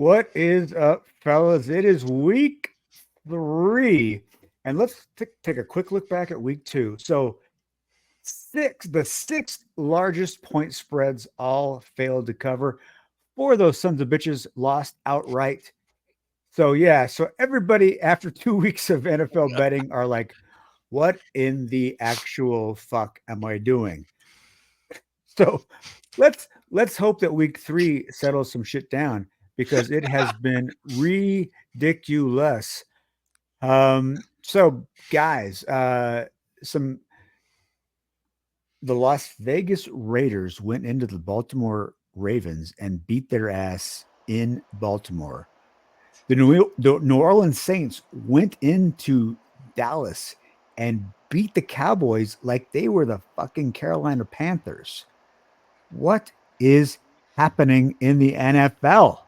What is up, fellas? It is week 3, and let's take a quick look back at week 2. So, the six largest point spreads all failed to cover. Four of those sons of bitches lost outright. So, yeah, so everybody after 2 weeks of NFL betting are like, what in the actual fuck am I doing? So let's hope that week 3 settles some shit down because it has been ridiculous. So guys, some the Las Vegas Raiders went into the Baltimore Ravens and beat their ass in Baltimore. The New Orleans Saints went into Dallas and beat the Cowboys like they were the fucking Carolina Panthers. What is happening in the NFL?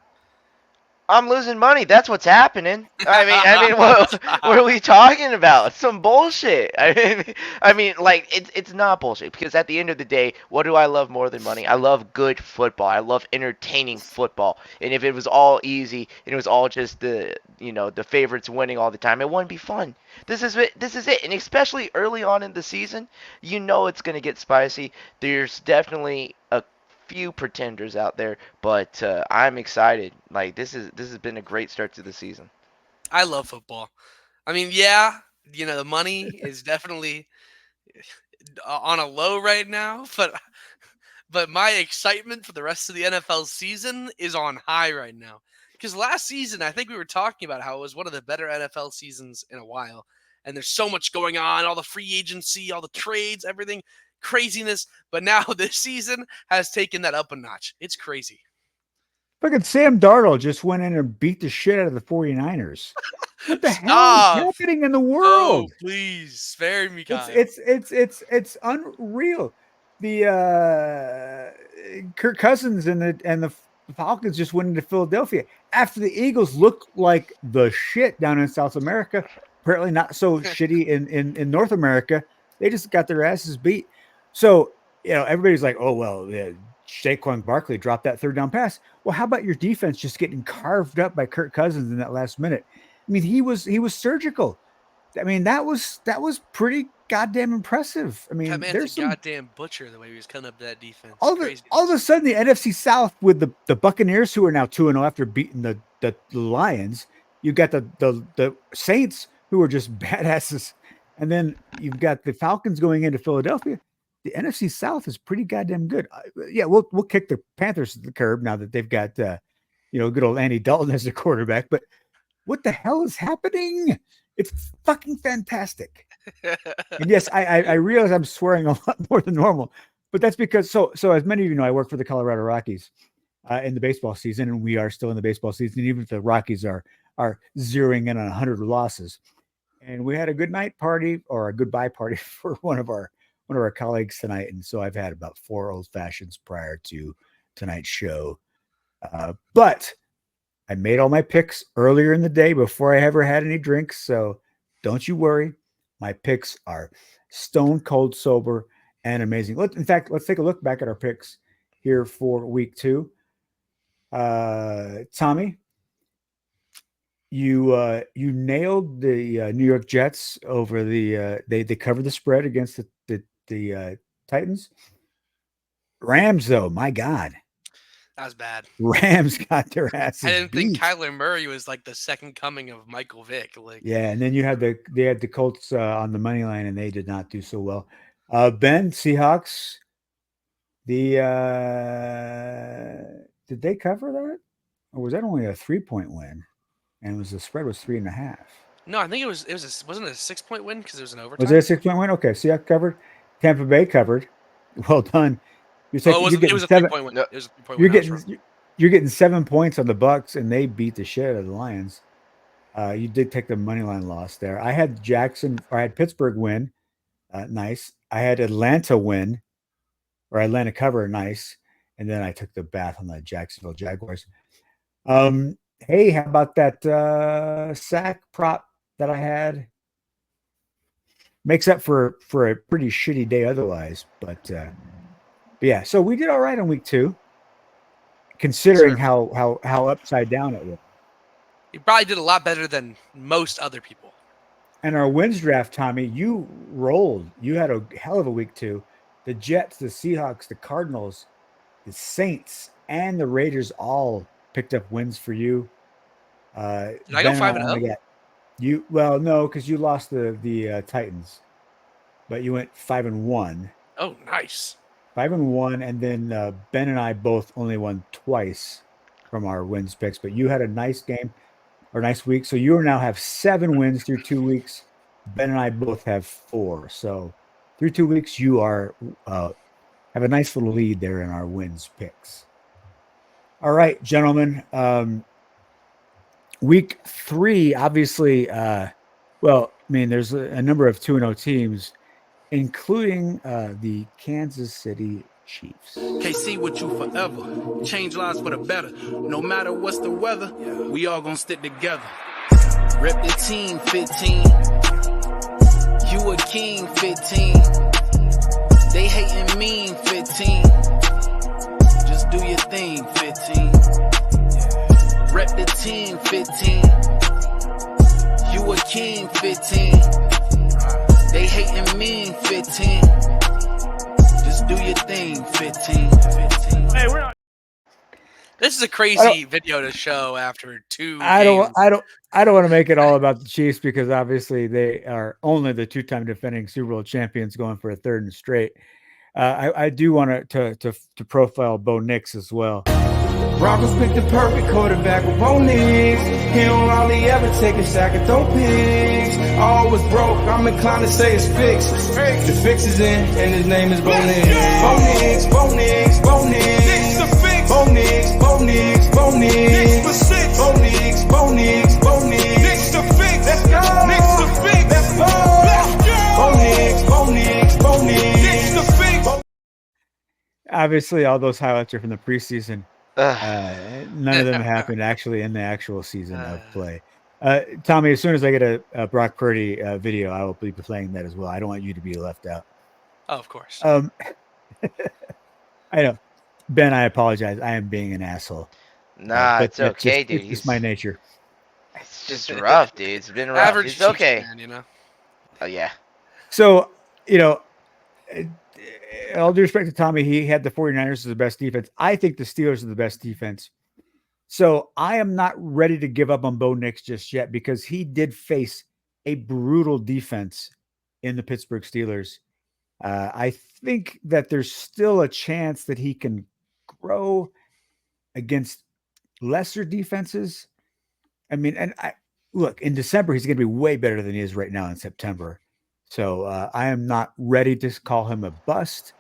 I'm losing money. That's what's happening. I mean, what are we talking about? Some bullshit. Like it's not bullshit because at the end of the day, what do I love more than money? I love good football. I love entertaining football. And if it was all easy and it was all just the favorites winning all the time, it wouldn't be fun. This is it. This is it. And especially early on in the season, it's gonna get spicy. There's definitely a few pretenders out there, but I'm excited. Like this has been a great start to the season. I love football. I mean, yeah, the money is definitely on a low right now, but my excitement for the rest of the NFL season is on high right now. Because last season, I think we were talking about how it was one of the better NFL seasons in a while. And there's so much going on, all the free agency, all the trades, everything craziness. But now this season has taken that up a notch. It's crazy. Fucking Sam Darnold just went in and beat the shit out of the 49ers. What the hell is Stop. happening in the Oh, world? please spare me, It's Kyle. it's it's it's it's unreal. The Kirk Cousins and the Falcons just went into Philadelphia after the Eagles looked like the shit down in South America. Apparently not so shitty in North America. They just got their asses beat. So everybody's like, oh well, yeah, Saquon Barkley dropped that third down pass. Well, how about your defense just getting carved up by Kirk Cousins in that last minute? I mean, he was surgical. I mean, that was pretty goddamn impressive. I That mean, man's a there's some goddamn butcher the way he was coming up that defense. all of a Craziness. sudden the NFC South with the Buccaneers who are now 2-0 after beating the Lions. You got the Saints who are just badasses, and then you've got the Falcons going into Philadelphia. The NFC South is pretty goddamn good. Yeah, we'll kick the Panthers to the curb now that they've got good old Andy Dalton as a quarterback. But what the hell is happening? It's fucking fantastic. And yes, I realize I'm swearing a lot more than normal, but that's because so as many of you know, I work for the Colorado Rockies in the baseball season, and we are still in the baseball season, even if the Rockies are zeroing in on 100 losses. And we had a good night party or a goodbye party for one of our colleagues tonight, and so I've had about 4 old fashions prior to tonight's show. But I made all my picks earlier in the day before I ever had any drinks, so don't you worry. My picks are stone cold sober and amazing. In fact, let's take a look back at our picks here for week 2. Tommy, you nailed the New York Jets over they covered the spread against the Titans. Rams, though, my God, That was bad. Rams got their I asses didn't think beat. Kyler Murray was like the second coming of Michael Vick. Like, Yeah, and then they had the Colts on the money line, and they did not do so well. Ben Seahawks, did they cover that, or was that only a 3-point win? And the spread was 3.5. no, I think wasn't it a 6 point win because it was an Was it a overtime. 6-point win? Okay, Seahawks covered. Tampa Bay covered. Well done. Oh, You're it getting was a three seven. point win. No, It was a 3 point You're win. I was getting wrong. you're getting 7 points on the Bucks, and they beat the shit out of the Lions. You did take the money line loss there. I had Pittsburgh win. Nice. I had Atlanta win or Atlanta cover. Nice. And then I took the bath on the Jacksonville Jaguars. Hey, how about that sack prop that I had? Makes up for a pretty shitty day otherwise. But yeah, so we did all right on week 2. considering Certainly. how upside down it was. He probably did a lot better than most other people. And our wins draft, Tommy, you rolled. You had a hell of a week too. The Jets, the Seahawks, the Cardinals, the Saints, and the Raiders all picked up wins for you. Did I go Ben and I 5-0? only got you. Well, no, because you lost the Titans, but you went 5-1, Oh, nice. 5-1, and then Ben and I both only won twice from our wins picks. But you had a nice game or nice week, so you now have 7 wins through 2 weeks. Ben and I both have 4. So through 2 weeks, you are have a nice little lead there in our wins picks. All right, gentlemen. Week 3, obviously. Well, I mean, there's a number of 2-0 teams, including the Kansas City Chiefs. KC with you forever. Change lives for the better. No matter what's the weather, we all gonna stick together. Rep the team 15. You a king 15. They hating mean 15. Just do your thing 15. Rep the team 15. You a king 15. They hating mean 15. Just do your thing 15. Hey, we're not. This is a crazy video to show after 2 I games. don't want to make it all about the Chiefs because obviously they are only the 2-time defending Super Bowl champions going for a third and straight. I do want to profile Bo Nix as well. Broncos picked the perfect quarterback with Bo Nix. He don't hardly ever take a sack and throw picks. Always broke, I'm inclined to say it's fixed. The fix is in, and his name is Bo Nix. Bo Nix, Bo Nix, Bo Nix. Bo Nix, Bo Nix, Bo Nix. Bo Nix, Bo Nix, Bo Nix. Nix the fix. Let's go. Nix the fix. Let's go. Bo Nix, Bo Nix, Bo Nix. Nix the fix. Obviously, all those highlights are from the preseason. Ugh. None of them happened actually in the actual season of play. Tommy, as soon as I get a Brock Purdy video, I will be playing that as well. I don't want you to be left out. Oh, of course. I know. Ben, I apologize. I am being an asshole. Nah, But it's that's okay, just, dude. It's just my nature. It's just rough, dude. It's been rough. Average It's Chiefs okay. fan, you know. Oh yeah. So, all due respect to Tommy, he had the 49ers as the best defense. I think the Steelers are the best defense. So I am not ready to give up on Bo Nix just yet because he did face a brutal defense in the Pittsburgh Steelers. I think that there's still a chance that he can grow against lesser defenses. I mean, and look, in December, he's going to be way better than he is right now in September. So I am not ready to call him a bust.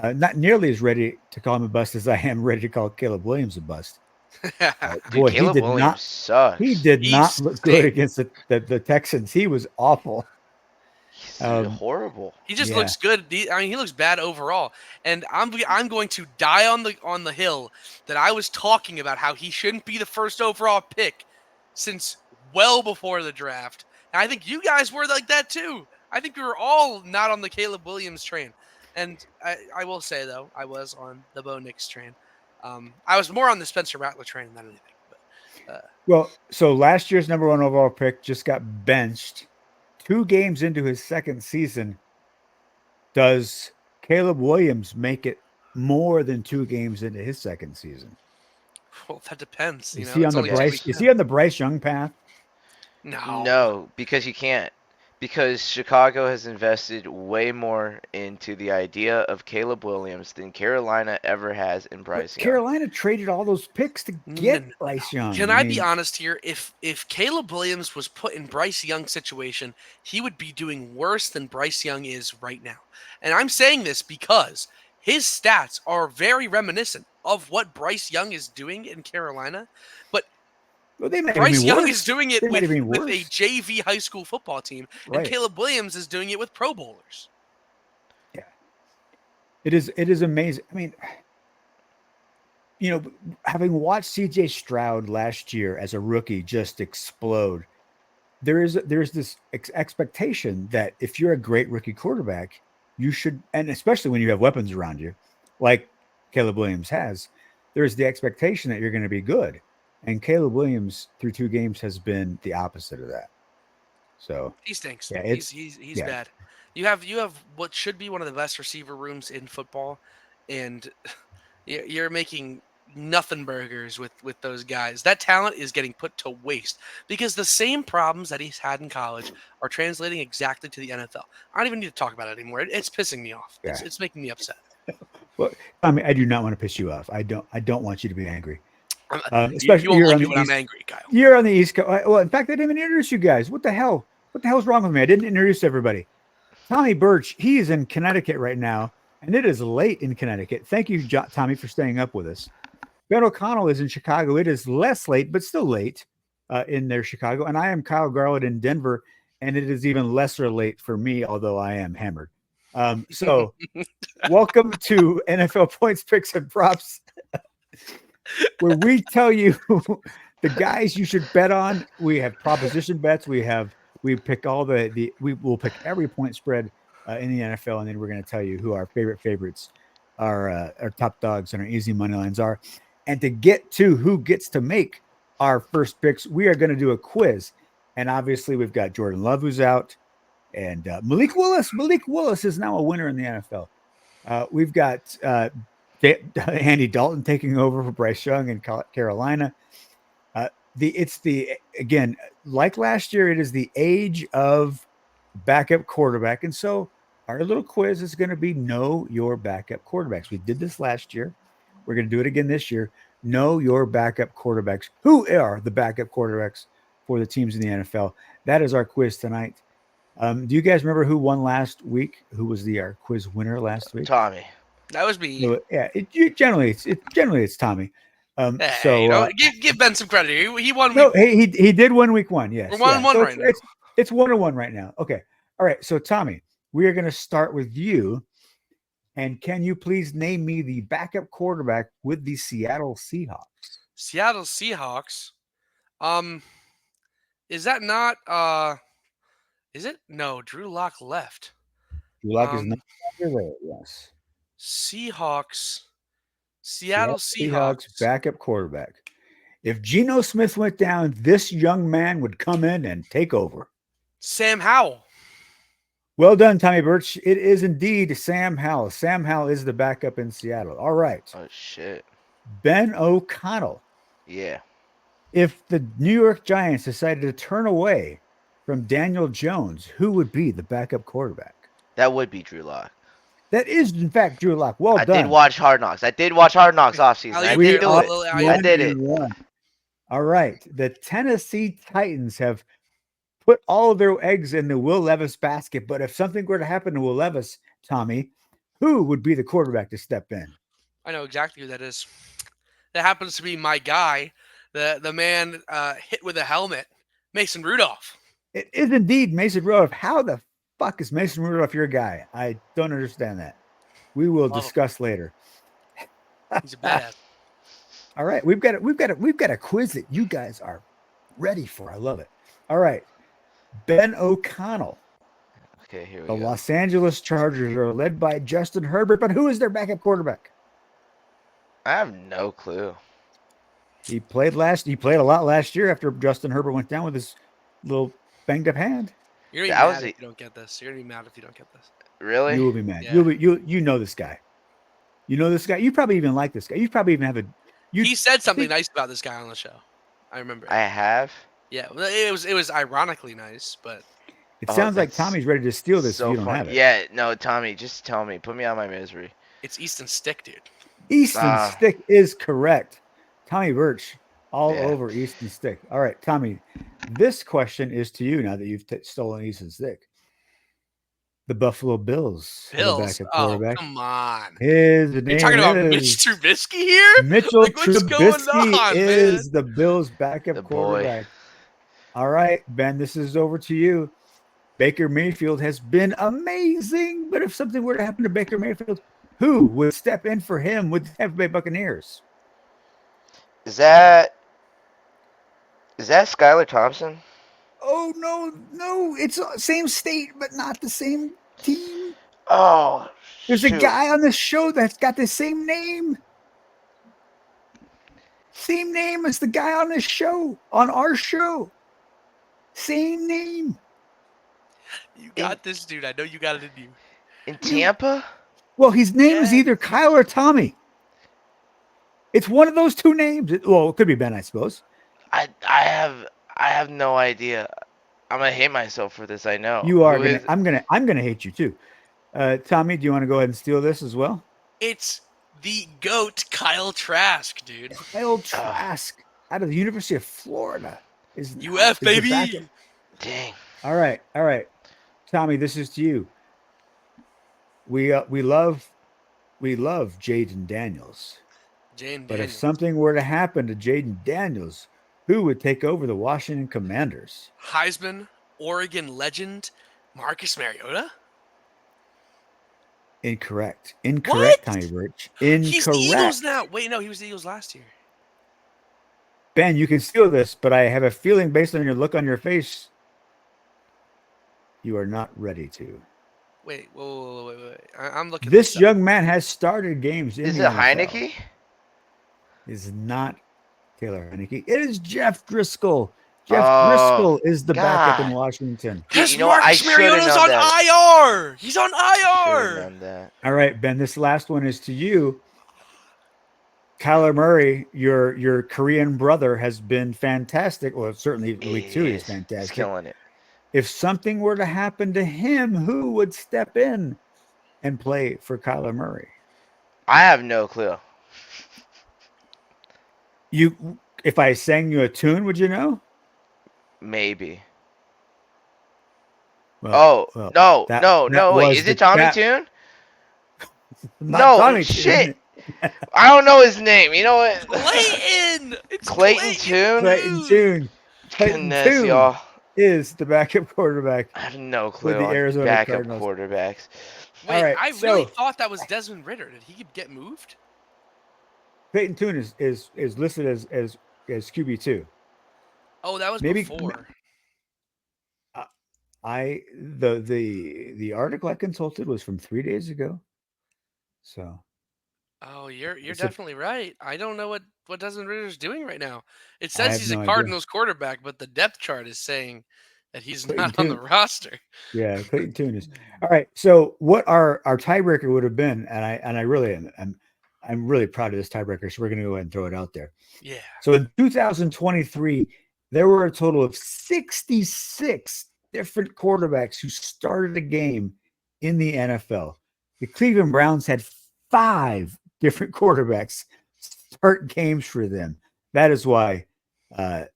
Not nearly as ready to call him a bust as I am ready to call Caleb Williams a bust. Dude, Boy, Caleb he did Williams not. sucks. He did He not look good stinks. against the Texans. He was awful. He's horrible. He just Yeah. looks good. He looks bad overall. And I'm going to die on the hill that I was talking about how he shouldn't be the first overall pick since well before the draft. And I think you guys were like that too. I think we were all not on the Caleb Williams train. And I will say though, I was on the Bo Nix train. I was more on the Spencer Rattler train than anything. But Well, so last year's number 1 overall pick just got benched 2 games into his second season. Does Caleb Williams make it more than 2 games into his second season? well, that depends. Is he on It's the only 2 Bryce? weeks Is in. he on the Bryce Young path? No, because you can't. Because Chicago has invested way more into the idea of Caleb Williams than Carolina ever has in But Bryce Young. Carolina traded all those picks to get No. Bryce Young. Can I be honest here? If Caleb Williams was put in Bryce Young's situation, he would be doing worse than Bryce Young is right now. And I'm saying this because his stats are very reminiscent of what Bryce Young is doing in Carolina. But Well, they might Bryce even be Young worse. is doing it They might with even be a worse. JV high school football team, Right. and Caleb Williams is doing it with Pro Bowlers. Yeah, it is amazing. I mean, having watched CJ Stroud last year as a rookie just explode, there's this expectation that if you're a great rookie quarterback, you should, and especially when you have weapons around you, like Caleb Williams has, there's the expectation that you're going to be good. And Caleb Williams through 2 games has been the opposite of that. So He stinks. yeah, He's bad. You have what should be one of the best receiver rooms in football, and you're making nothing burgers with those guys. That talent is getting put to waste because the same problems that he's had in college are translating exactly to the NFL. I don't even need to talk about it anymore. It's pissing me off. Yeah. It's making me upset. Well, I mean, I do not want to piss you off. I don't want you to be angry. You won't like it when I'm angry, Kyle. You're on the East Coast. Well, in fact, I didn't even introduce you guys. What the hell? What the hell's wrong with me? I didn't introduce everybody. Tommy Birch, he is in Connecticut right now, and it is late in Connecticut. Thank you, Tommy, for staying up with us. Ben O'Connell is in Chicago. It is less late, but still late in there, Chicago. And I am Kyle Garland in Denver, and it is even lesser late for me, although I am hammered. So welcome to NFL Points, Picks, and Props, where we tell you the guys you should bet on. We have proposition bets. We pick all we will pick every point spread in the NFL, and then we're going to tell you who our favorites our top dogs and our easy money lines are. And to get to who gets to make our first picks, we are going to do a quiz. And obviously we've got Jordan Love who's out, and Malik Willis. Malik Willis is now a winner in the NFL. We've got Andy Dalton taking over for Bryce Young in Carolina. Again, like last year, it is the age of backup quarterback. And so our little quiz is going to be know your backup quarterbacks. We did this last year. We're going to do it again this year. Know your backup quarterbacks. Who are the backup quarterbacks for the teams in the NFL? That is our quiz tonight. Do you guys remember who won last week? Who was our quiz winner last week? Tommy. That was me. So, yeah, generally it's Tommy. Give Ben some credit. He won. No, he did win week 1. Yes, we're 1-1 right now. It's 1-1 right now. Okay, all right. So Tommy, we are going to start with you. And can you please name me the backup quarterback with the Seattle Seahawks? Seattle Seahawks. Is that not? Is it? No, Drew Lock left. Drew Lock is not there. Yes. Seahawks. Seattle Seahawks backup quarterback. If Geno Smith went down, this young man would come in and take over. Sam Howell. Well done, Tommy Birch. It is indeed Sam Howell. Sam Howell is the backup in Seattle. All right. Oh, shit. Ben O'Connell. Yeah. If the New York Giants decided to turn away from Daniel Jones, who would be the backup quarterback? That would be Drew Lock. That is, in fact, Drew Lock. Well done. I did watch Hard Knocks offseason. I did do it. I did it. All right. The Tennessee Titans have put all of their eggs in the Will Levis basket. But if something were to happen to Will Levis, Tommy, who would be the quarterback to step in? I know exactly who that is. That happens to be my guy, the man hit with a helmet, Mason Rudolph. It is indeed Mason Rudolph. How the fuck is Mason Rudolph your guy? I don't understand that. We will discuss later. He's a badass. All right, we've got a quiz that you guys are ready for. I love it. All right, Ben O'Connell. Okay, here we go. The Los Angeles Chargers are led by Justin Herbert, but who is their backup quarterback? I have no clue. He played a lot last year after Justin Herbert went down with his little banged up hand. You're gonna be mad if you don't get this. You're gonna be mad if you don't get this. Really? You will be mad. Yeah. You know this guy. You know this guy. You probably even like this guy. You probably even have a. He said something nice about this guy on the show. I remember. I have. Yeah, it was ironically nice, but it sounds like Tommy's ready to steal this. So if you don't have it. Yeah, no, Tommy, just tell me. Put me out of my misery. It's Easton Stick, dude. Easton Stick is correct. Tommy Birch, all over Easton Stick. All right, Tommy, this question is to you now that you've stolen Easton Stick. The Buffalo Bills. Bills? Oh, come on. His name You're talking about Mitch Trubisky here? Mitchell what's Trubisky going on, is man? the Bills' backup quarterback. All right, Ben, this is over to you. Baker Mayfield has been amazing, but if something were to happen to Baker Mayfield, who would step in for him with the Tampa Bay Buccaneers? Is that Skylar Thompson? Oh, no, it's same state, but not the same team. Oh, there's a guy on the show that's got the same name. Same name as the guy on this show, on our show. Same name. You got this, dude. I know you got it in you. In Tampa? Well, his name is Yeah. either Kyle or Tommy. It's one of those two names. Well, it could be Ben, I suppose. I have no idea. I'm gonna hate myself for this. I know. You are Who gonna. is it? I'm gonna hate you too. Tommy, do you want to go ahead and steal this as well? It's the GOAT, Kyle Trask, dude. Kyle Trask out of the University of Florida is UF, the baby. backup. Dang. All right. Tommy, this is to you. We love Jaden Daniels. But if something were to happen to Jaden Daniels, who would take over the Washington Commanders? Heisman, Oregon legend, Marcus Mariota? Incorrect, What? Tommy Birch. Incorrect. He's the Eagles now. Wait, no, he was the Eagles last year. Ben, you can steal this, but I have a feeling based on your look on your face, you are not ready to. Wait. I'm looking. This up. young man has started games in Is the it NFL. Heineke? Is not Taylor Heineke. It is Jeff Driscoll. Jeff Oh, Driscoll is the backup in God. Washington. Dude, Because you know what? I Marcus should've Mariota's known on that. IR. He's on Should've IR. known that. All right, Ben, this last one is to you. Kyler Murray, your Korean brother, has been fantastic. Well, certainly week 2 is He's fantastic. killing it. If something were to happen to him, who would step in and play for Kyler Murray? I have no clue. If I sang you a tune, would you know? Maybe. Well, No. that Wait, was is it Tommy Tune? Not No, Tommy shit. Tune. I don't know his name. You know what? Clayton. It's Clayton Tune? Clayton Tune. Clayton Goodness, Tune y'all. is the backup quarterback. I have no clue With the on Arizona backup Cardinals. quarterbacks. Wait, All right, I really thought that was Desmond Ritter. Did he get moved? Clayton Tune is listed as QB2. Oh, that was Maybe- before. The article I consulted was from 3 days ago. So Oh, you're It's a- definitely right. I don't know what Desmond Ritter's doing right now. It I says have he's no a idea. Cardinals quarterback, but the depth chart is saying that he's Clayton not on the Tune. roster. yeah, Clayton Tune is all right. So what our tiebreaker would have been, and I really am I'm really proud of this tiebreaker. So we're going to go ahead and throw it out there. Yeah. So in 2023, there were a total of 66 different quarterbacks who started a game in the NFL. The Cleveland Browns had 5 different quarterbacks start games for them. That is why that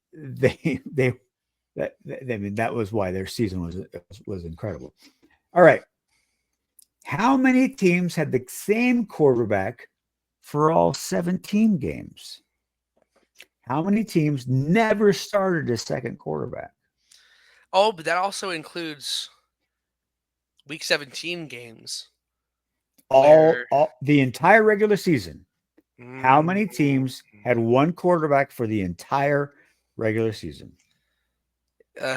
was why their season was incredible. All right. How many teams had the same quarterback for all 17 games? How many teams never started a second quarterback? Oh, but that also includes Week 17 games. All the entire regular season. How Mm. many teams had one quarterback for the entire regular season?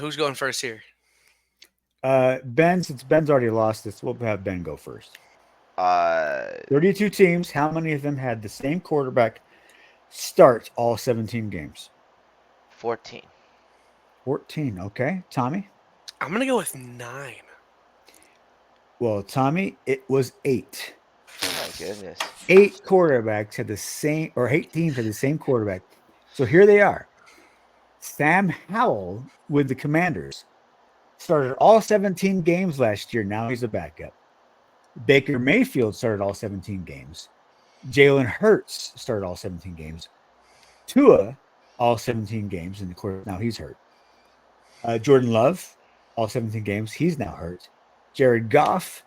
Who's going first here? Ben, since Ben's already lost this, we'll have Ben go first. 32 teams. How many of them had the same quarterback start all 17 games? 14. 14. Okay. Tommy? I'm going to go with 9. Well, Tommy, it was 8. Oh my goodness. 8 quarterbacks had the same, or 8 teams had the same quarterback. So here they are. Sam Howell with the Commanders started all 17 games last year. Now he's a backup. Baker Mayfield started all 17 games. Jalen Hurts started all 17 games. Tua, all 17 games. And of course, now he's hurt. Jordan Love, all 17 games. He's now hurt. Jared Goff,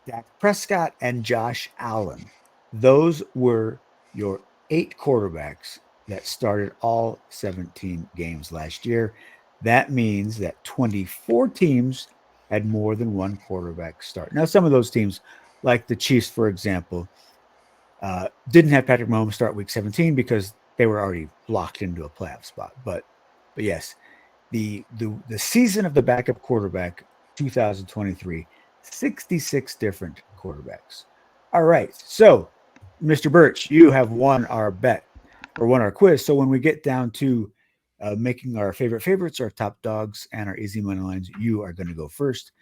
Dak Prescott, and Josh Allen. Those were your 8 quarterbacks that started all 17 games last year. That means that 24 teams had more than one quarterback start. Now, some of those teams, like the Chiefs, for example, didn't have Patrick Mahomes start Week 17 because they were already locked into a playoff spot. But yes, the season of the backup quarterback, 2023, 66 different quarterbacks. All right, so Mr. Birch, you have won our bet. or won our quiz. So when we get down to making our favorite favorites, our top dogs, and our easy money lines, you are going to go first.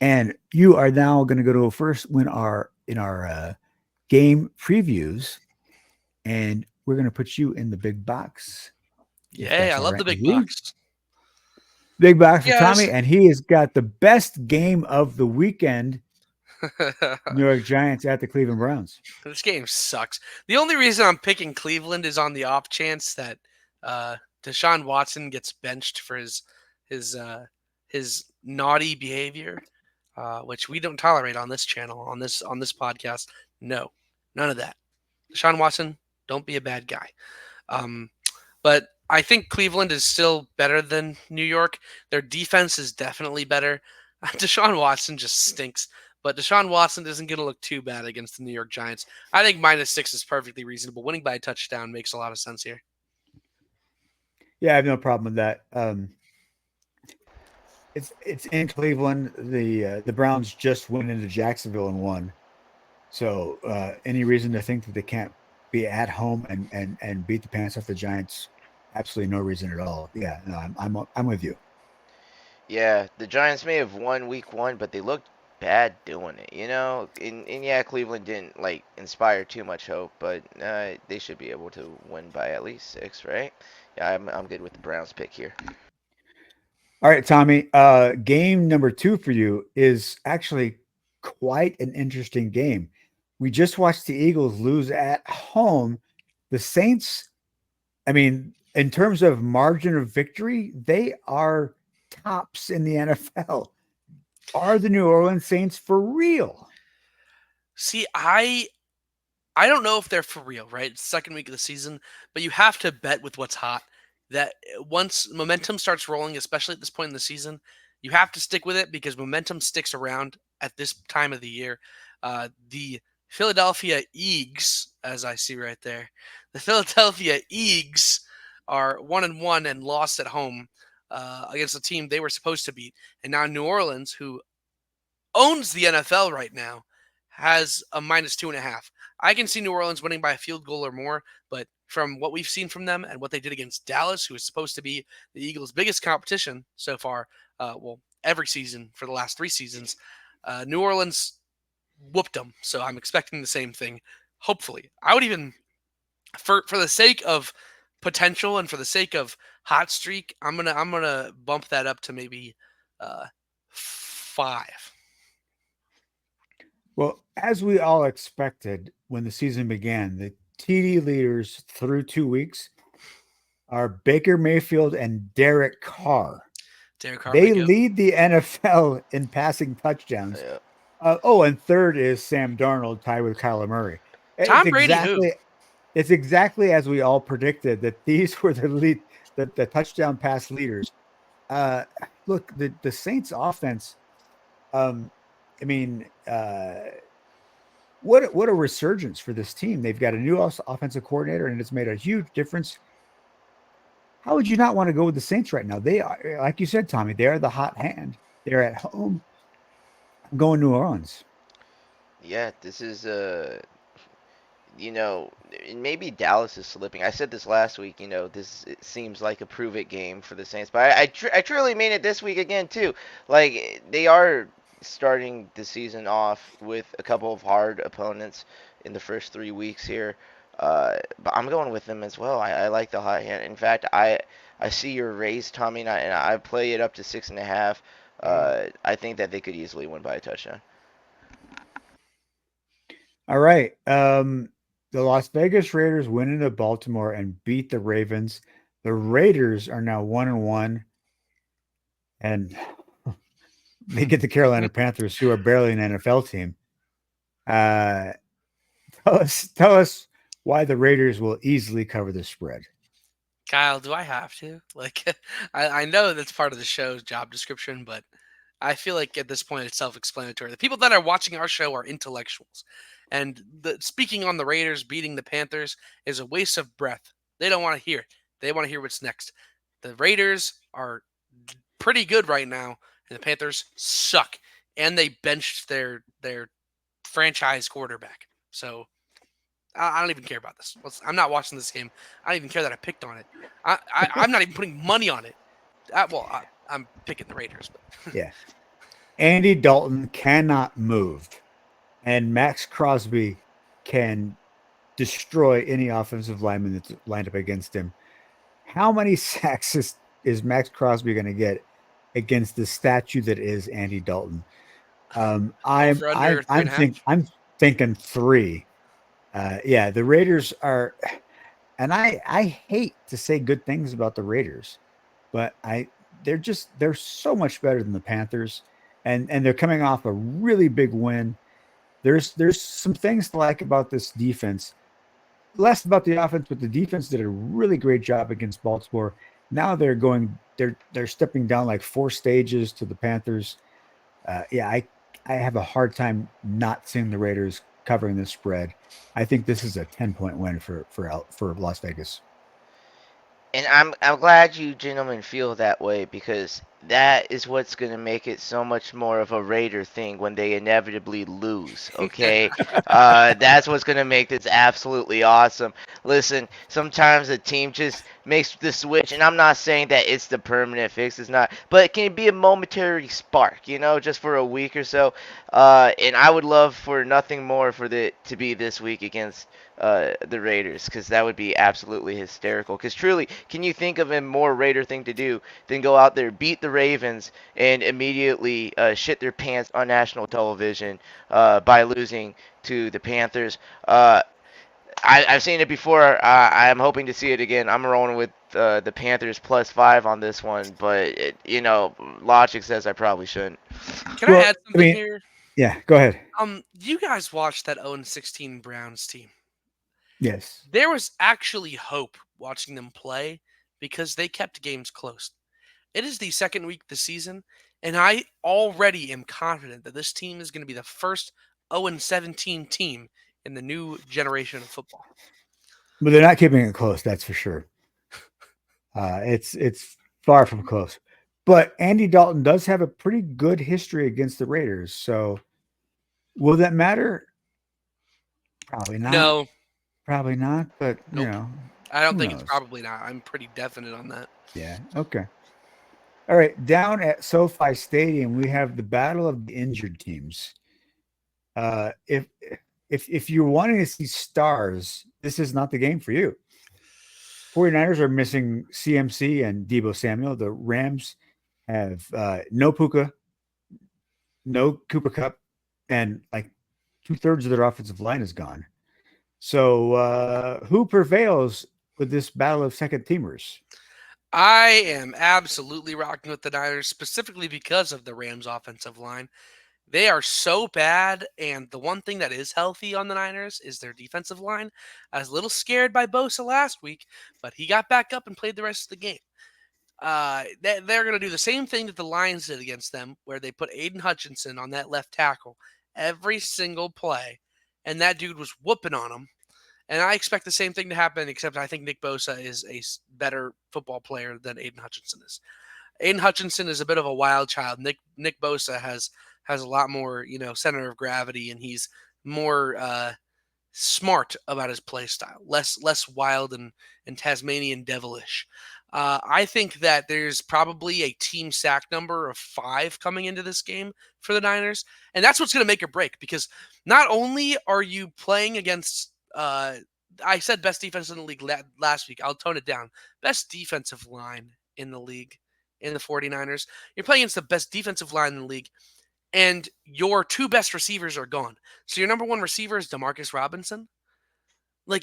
And you are now going to go first when our game previews, and we're going to put you in the big box, if Yay, that's I all love the right with big you. box. Big box for Yes. Tommy, and he has got the best game of the weekend. New York Giants at the Cleveland Browns. This game sucks. The only reason I'm picking Cleveland is on the off chance that Deshaun Watson gets benched for his his naughty behavior, which we don't tolerate on this channel, on this podcast. No, none of that. Deshaun Watson, don't be a bad guy. But I think Cleveland is still better than New York. Their defense is definitely better. Deshaun Watson just stinks. But Deshaun Watson isn't going to look too bad against the New York Giants. I think -6 is perfectly reasonable. Winning by a touchdown makes a lot of sense here. Yeah, I have no problem with that. It's in Cleveland. The Browns just went into Jacksonville and won. So any reason to think that they can't be at home and beat the pants off the Giants? Absolutely no reason at all. Yeah, no, I'm with you. Yeah, the Giants may have won week 1, but they looked bad doing it, you know? And yeah, Cleveland didn't, like, inspire too much hope, but they should be able to win by at least 6, right? Yeah, I'm good with the Browns pick here. All right, Tommy. Game number 2 for you is actually quite an interesting game. We just watched the Eagles lose at home. The Saints, I mean, in terms of margin of victory, they are tops in the NFL. Are the New Orleans Saints for real? See, I don't know if they're for real, right? It's the second week of the season, but you have to bet with what's hot. That once momentum starts rolling, especially at this point in the season, you have to stick with it because momentum sticks around at this time of the year. The Philadelphia Eagles, as I see right there, the Philadelphia Eagles are 1-1 and lost at home against a team they were supposed to beat, and now New Orleans, who owns the NFL right now, has a -2.5. I can see New Orleans winning by a field goal or more, but from what we've seen from them and what they did against Dallas, who is supposed to be the Eagles' biggest competition so far, every season for the last 3 seasons, New Orleans whooped them. So I'm expecting the same thing. Hopefully, I would even, for the sake of potential and for the sake of hot streak, I'm gonna bump that up to maybe 5. Well, as we all expected when the season began, the TD leaders through 2 weeks are Baker Mayfield and Derek Carr. Derek Carr, They my goat. lead the NFL in passing touchdowns. Yeah. And third is Sam Darnold, tied with Kyler Murray. It's Tom Brady, who? exactly as we all predicted that these were the touchdown pass leaders. Look, the Saints offense. I mean, what a resurgence for this team. They've got a new offensive coordinator, and it's made a huge difference. How would you not want to go with the Saints right now? They are, like you said, Tommy, they are the hot hand. They're at home. I'm going New Orleans. Yeah, this is you know, and maybe Dallas is slipping. I said this last week. You know, it seems like a prove it game for the Saints, but I truly mean it this week again too. Like they are starting the season off with a couple of hard opponents in the first 3 weeks here. But I'm going with them as well. I like the hot hand. In fact, I see your raise, Tommy, and I play it up to 6.5. I think that they could easily win by a touchdown. All right. The Las Vegas Raiders went into Baltimore and beat the Ravens. The Raiders are now 1-1, and they get the Carolina Panthers, who are barely an NFL team. Tell us why the Raiders will easily cover the spread. Kyle, do I have to? Like, I know that's part of the show's job description, but I feel like at this point it's self-explanatory. The people that are watching our show are intellectuals. And speaking on the Raiders beating the Panthers is a waste of breath. They don't want to hear it. They want to hear what's next. The Raiders are pretty good right now, and the Panthers suck. And they benched their franchise quarterback. So I don't even care about this. I'm not watching this game. I don't even care that I picked on it. I'm not even putting money on it. I'm picking the Raiders, but Yeah. Andy Dalton cannot move, and Max Crosby can destroy any offensive lineman that's lined up against him. How many sacks is Max Crosby going to get against the statue that is Andy Dalton? over under three and a half. I'm thinking 3. Yeah, the Raiders are, and I hate to say good things about the Raiders, but they're so much better than the Panthers, and they're coming off a really big win. There's some things to like about this defense. Less about the offense, but the defense did a really great job against Baltimore. Now they're stepping down like 4 stages to the Panthers. Yeah, I have a hard time not seeing the Raiders covering this spread. I think this is a 10-point win for Las Vegas. And I'm glad you gentlemen feel that way, because that is what's going to make it so much more of a Raider thing when they inevitably lose, okay? That's what's going to make this absolutely awesome. Listen, sometimes a team just makes the switch, and I'm not saying that it's the permanent fix, it's not, but it can be a momentary spark, just for a week or so. And I would love for nothing more for it to be this week against the Raiders, because that would be absolutely hysterical. Because truly, can you think of a more Raider thing to do than go out there, beat the Ravens, and immediately shit their pants on national television by losing to the Panthers? I've seen it before. I'm hoping to see it again. I'm rolling with the Panthers +5 on this one, but logic says I probably shouldn't. Can I add something here? Yeah, go ahead. You guys watched that 0-16 Browns team? Yes. There was actually hope watching them play because they kept games close. It is the second week of the season, and I already am confident that this team is going to be the first 0-17 team in the new generation of football. But they're not keeping it close, that's for sure. It's far from close. But Andy Dalton does have a pretty good history against the Raiders. So will that matter? Probably not. No. Probably not, but Nope. I don't think knows? it's probably not. I'm pretty definite on that. Yeah. Okay. All right. Down at SoFi Stadium, we have the battle of the injured teams. If you're wanting to see stars, this is not the game for you. 49ers are missing CMC and Deebo Samuel. The Rams have no Puka, no Cooper Cup, and like 2/3 of their offensive line is gone. So who prevails with this battle of second teamers? I am absolutely rocking with the Niners, specifically because of the Rams' offensive line. They are so bad, and the one thing that is healthy on the Niners is their defensive line. I was a little scared by Bosa last week, but he got back up and played the rest of the game. They're going to do the same thing that the Lions did against them, where they put Aiden Hutchinson on that left tackle every single play, and that dude was whooping on him. And I expect the same thing to happen, except I think Nick Bosa is a better football player than Aiden Hutchinson is. Aiden Hutchinson is a bit of a wild child. Nick Bosa has a lot more, center of gravity, and he's more smart about his play style, less wild and Tasmanian devilish. I think that there's probably a team sack number of 5 coming into this game for the Niners, and that's what's going to make or break, because not only are you playing against I said best defense in the league last week. I'll tone it down. Best defensive line in the league in the 49ers. You're playing against the best defensive line in the league, and your 2 best receivers are gone. So your number 1 receiver is Demarcus Robinson.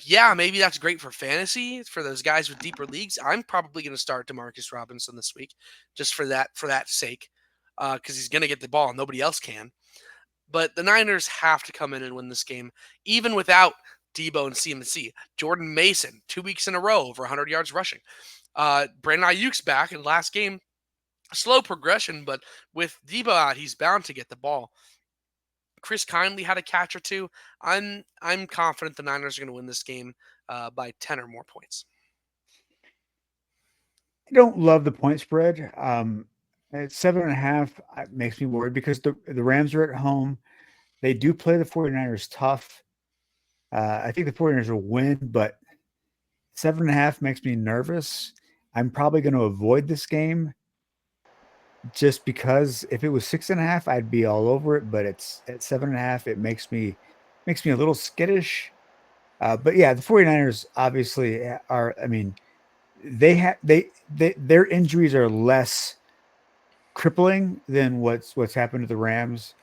Yeah, maybe that's great for fantasy for those guys with deeper leagues. I'm probably going to start Demarcus Robinson this week just for that sake, because he's going to get the ball and nobody else can. But the Niners have to come in and win this game, even without Deebo and CMC. Jordan Mason, 2 weeks in a row, over 100 yards rushing. Brandon Ayuk's back in the last game. Slow progression, but with Deebo out, he's bound to get the ball. Chris Kindly had a catch or 2. I'm confident the Niners are going to win this game by 10 or more points. I don't love the point spread. At 7.5, it makes me worried because the Rams are at home. They do play the 49ers tough. I think the 49ers will win, but 7.5 makes me nervous. I'm probably going to avoid this game just because if it was 6.5, I'd be all over it. But it's at 7.5, it makes me a little skittish. But yeah, the 49ers obviously are. I mean, their injuries are less crippling than what's happened to the Rams,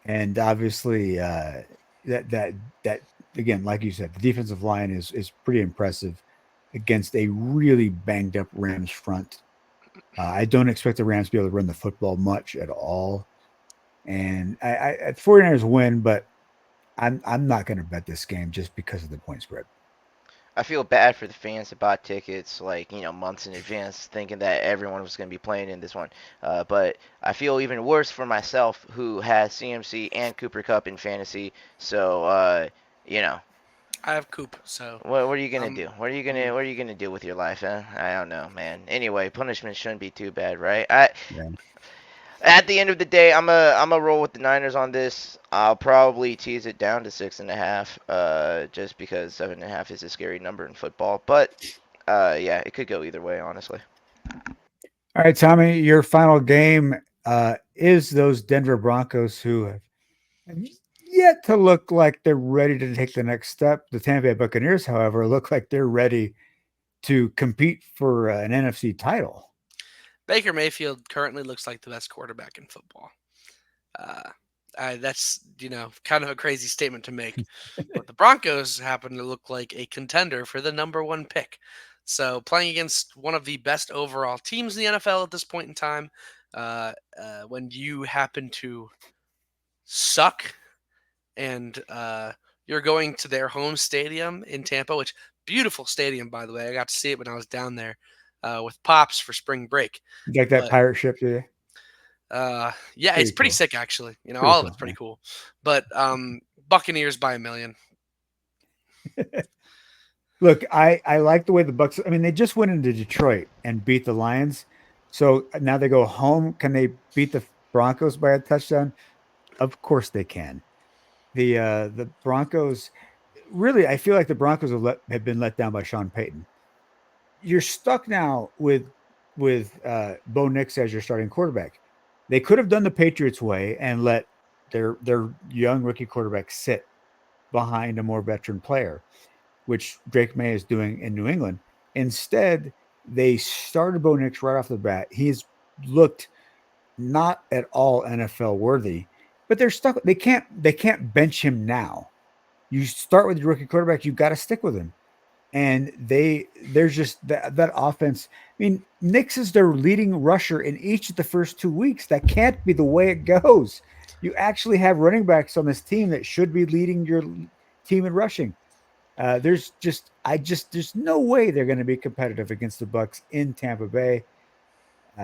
and obviously that again, like you said, the defensive line is pretty impressive against a really banged up Rams front. I don't expect the Rams to be able to run the football much at all, and 49ers win, but I'm not going to bet this game just because of the point spread. I feel bad for the fans that bought tickets like months in advance, thinking that everyone was going to be playing in this one. But I feel even worse for myself, who has CMC and Cooper Cup in fantasy. So you know, I have Coop, so what are you gonna um, do? What are you gonna do with your life, huh? I don't know, man. Anyway, punishment shouldn't be too bad, right? Yeah. At the end of the day, I'm a roll with the Niners on this. I'll probably tease it down to 6.5, just because 7.5 is a scary number in football. But yeah, it could go either way, honestly. All right, Tommy, your final game is those Denver Broncos who have yet to look like they're ready to take the next step. The Tampa Bay Buccaneers, however, look like they're ready to compete for an NFC title. Baker Mayfield currently looks like the best quarterback in football. Uh, that's kind of a crazy statement to make, but the Broncos happen to look like a contender for the number one pick. So playing against one of the best overall teams in the NFL at this point in time, when you happen to suck and you're going to their home stadium in Tampa, which beautiful stadium by the way. I got to see it when I was down there with Pops for spring break. Like that But pirate ship, do you? yeah, it's Pretty pretty cool. sick actually. Pretty All of cool. it's pretty cool. But Buccaneers by a million. Yeah. Look, I like the way the Bucks. I mean, they just went into Detroit and beat the Lions, so now they go home. Can they beat the Broncos by a touchdown? Of course they can. The Broncos really, I feel like the Broncos have been let down by Sean Payton. You're stuck now with Bo Nix as your starting quarterback. They could have done the Patriots way and let their young rookie quarterback sit behind a more veteran player, which Drake May is doing in New England. Instead, they started Bo Nix right off the bat. He's looked not at all NFL worthy, but they're stuck. They can't bench him now. You start with your rookie quarterback, you got to stick with him. And there's just that offense. I mean, Nix is their leading rusher in each of the first 2 weeks. That can't be the way it goes. You actually have running backs on this team that should be leading your team in rushing. There's no way they're going to be competitive against the Bucks in Tampa Bay.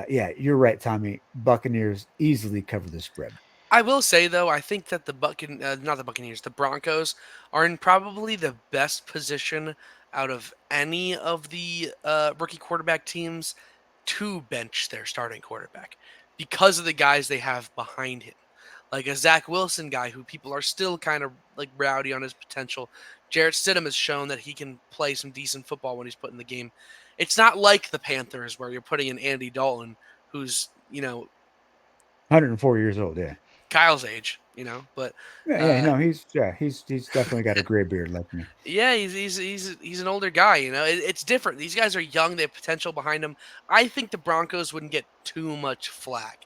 Yeah, you're right, Tommy. Buccaneers easily cover the spread. I will say though, I think that not the Buccaneers, the Broncos are in probably the best position out of any of the rookie quarterback teams to bench their starting quarterback because of the guys they have behind him, like a Zach Wilson guy who people are still kind of like rowdy on his potential. Jarrett Stidham has shown that he can play some decent football when he's put in the game. It's not like the Panthers where you're putting in Andy Dalton, who's 104 years old. Yeah, Kyle's age, but yeah. No, he's definitely got a gray beard like me. yeah, he's an older guy. It's different. These guys are young. They have potential behind them. I think the Broncos wouldn't get too much flack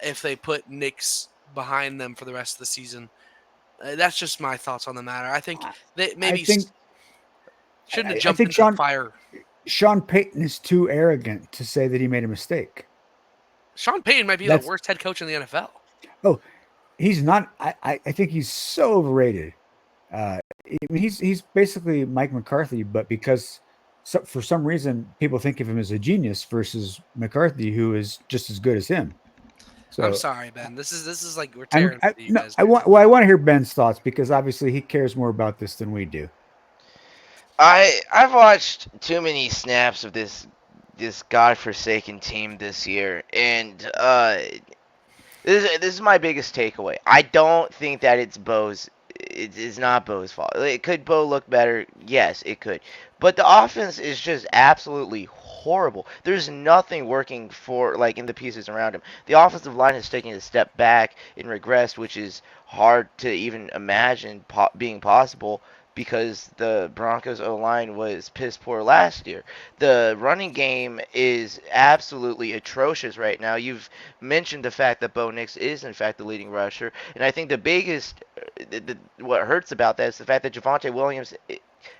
if they put Knicks behind them for the rest of the season. That's just my thoughts on the matter. I think they I maybe think shouldn't have I jumped think into the fire. Sean Payton is too arrogant to say that he made a mistake. Sean Payton might be the That's worst head coach in the NFL. oh, he's not. I think he's so overrated. I mean, he's basically Mike McCarthy, but because for some reason people think of him as a genius versus McCarthy, who is just as good as him. I'm So sorry, Ben. This is like we're I'm tearing I, into you no, guys. I want to hear Ben's thoughts because obviously he cares more about this than we do. I've watched too many snaps of this godforsaken team this year, and this is my biggest takeaway. I don't think that it's Bo's it's not Bo's fault. Could Bo look better? Yes, it could. But the offense is just absolutely horrible. There's nothing working for like in the pieces around him. The offensive line is taking a step back and regressed, which is hard to even imagine being possible because the Broncos O line was piss poor last year. The running game is absolutely atrocious right now. You've mentioned the fact that Bo Nix is in fact the leading rusher, and I think the biggest what hurts about that is the fact that Javonte Williams,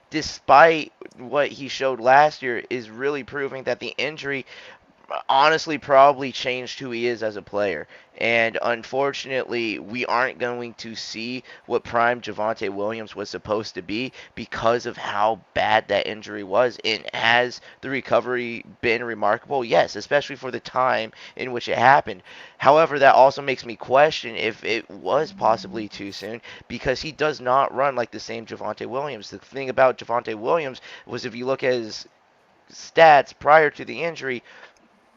despite what he showed last year, is really proving that the injury honestly probably changed who he is as a player. And unfortunately, we aren't going to see what prime Javonte Williams was supposed to be because of how bad that injury was. And has the recovery been remarkable? Yes, especially for the time in which it happened. However, that also makes me question if it was possibly too soon because he does not run like the same Javonte Williams. The thing about Javonte Williams was if you look at his stats prior to the injury,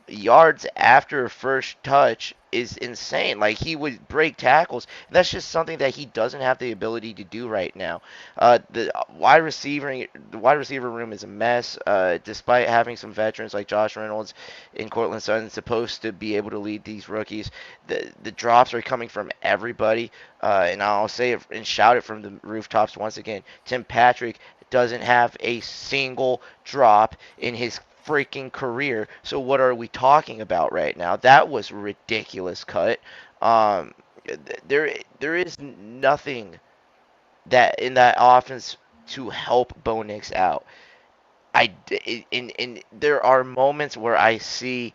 yards after first touch is insane. Like he would break tackles. And that's just something that he doesn't have the ability to do right now. The wide receiver room is a mess. Despite having some veterans like Josh Reynolds and Cortland Sutton supposed to be able to lead these rookies, the drops are coming from everybody. And I'll say it and shout it from the rooftops once again. Tim Patrick doesn't have a single drop in his freaking career. So what are we talking about right now? That was a ridiculous cut. Um, there is nothing that in that offense to help Bo Nix out. In there are moments where I see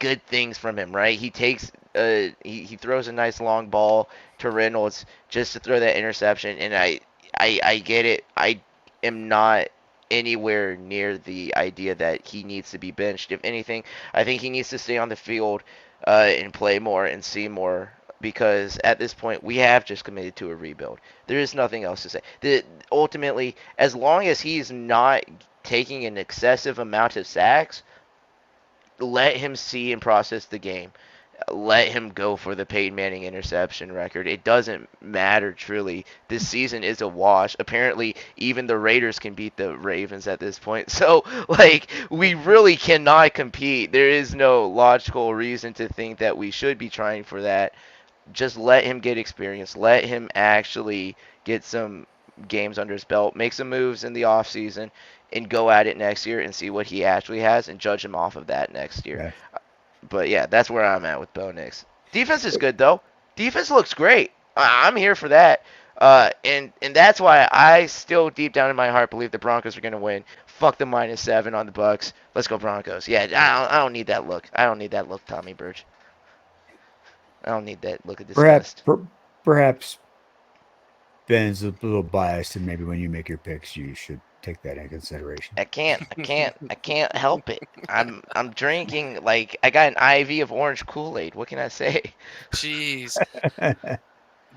good things from him, right? He takes he throws a nice long ball to Reynolds just to throw that interception, and I get it. I am not anywhere near the idea that he needs to be benched. If anything, I think he needs to stay on the field and play more and see more because at this point we have just committed to a rebuild. There is nothing else to say. Ultimately, as long as he's not taking an excessive amount of sacks, let him see and process the game. Let him go for the Peyton Manning interception record. It doesn't matter truly. This season is a wash. Apparently, even the Raiders can beat the Ravens at this point. So, like, we really cannot compete. There is no logical reason to think that we should be trying for that. Just let him get experience. Let him actually get some games under his belt. Make some moves in the offseason and go at it next year and see what he actually has and judge him off of that next year. Yeah. But yeah, that's where I'm at with Bo Nix. Defense is good though. Defense looks great. I'm here for that. And that's why I still deep down in my heart believe the Broncos are gonna win. Fuck the -7 on the Bucks. Let's go Broncos. Yeah, I don't need that look. I don't need that look, Tommy Birch. I don't need that look of Perhaps disgust. perhaps Ben's a little biased, and maybe when you make your picks, you should take that into consideration. I can't help it. I'm drinking like I got an IV of orange Kool-Aid. What can I say? Jeez.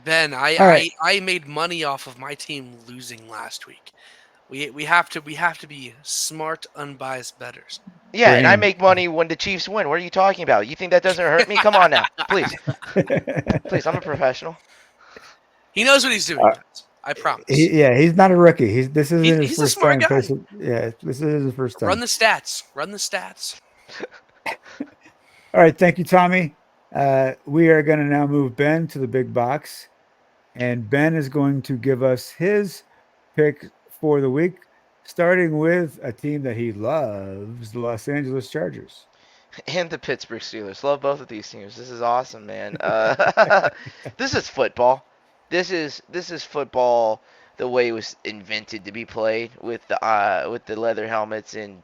Ben, All right. I made money off of my team losing last week. We have to be smart, unbiased bettors. Yeah, and I Brand. make money when the Chiefs win. What are you talking about? You think that doesn't hurt me? Come on now, please, please. I'm a professional. He knows what he's doing, guys. I promise. Yeah, he's not a rookie. This isn't his He's a first smart time. guy. Yeah, this is his first time. Run the stats. Run the stats. All right, thank you, Tommy. We are going to now move Ben to the big box, and Ben is going to give us his pick for the week, starting with a team that he loves, the Los Angeles Chargers. And the Pittsburgh Steelers. Love both of these teams. This is awesome, man. This is football. This is football the way it was invented to be played with the leather helmets and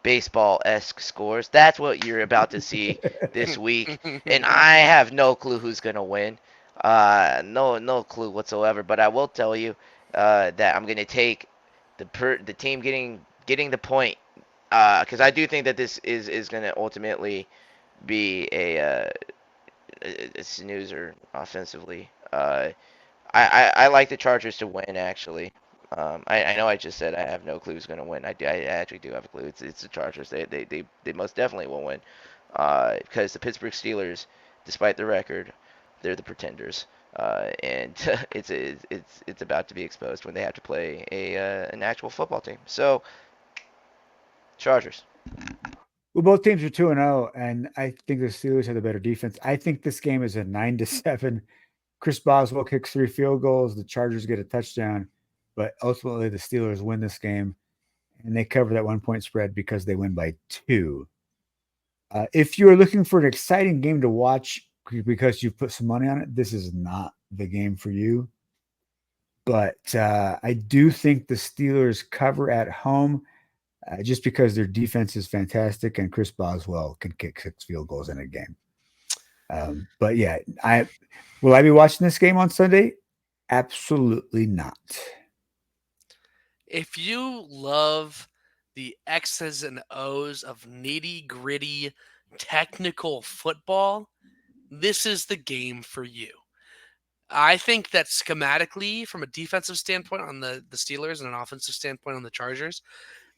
baseball-esque scores. That's what you're about to see this week, and I have no clue who's gonna win. No clue whatsoever. But I will tell you that I'm gonna take the team getting the point because I do think that this is going to ultimately be a snoozer offensively. I like the Chargers to win, actually. I know I just said I have no clue who's going to win. I actually do have a clue. It's the Chargers. They most definitely will win because the Pittsburgh Steelers, despite the record, they're the pretenders. And it's about to be exposed when they have to play an actual football team. So Chargers. Well, both teams are 2-0, and I think the Steelers have the better defense. I think this game is a 9-7. Chris Boswell kicks 3 field goals. The Chargers get a touchdown, but ultimately the Steelers win this game, and they cover that 1 point spread because they win by 2. If you're looking for an exciting game to watch because you've put some money on it, this is not the game for you. But I do think the Steelers cover at home just because their defense is fantastic and Chris Boswell can kick 6 field goals in a game. But yeah, will I be watching this game on Sunday? Absolutely not. If you love the X's and O's of nitty gritty technical football, this is the game for you. I think that schematically, from a defensive standpoint on the Steelers and an offensive standpoint on the Chargers,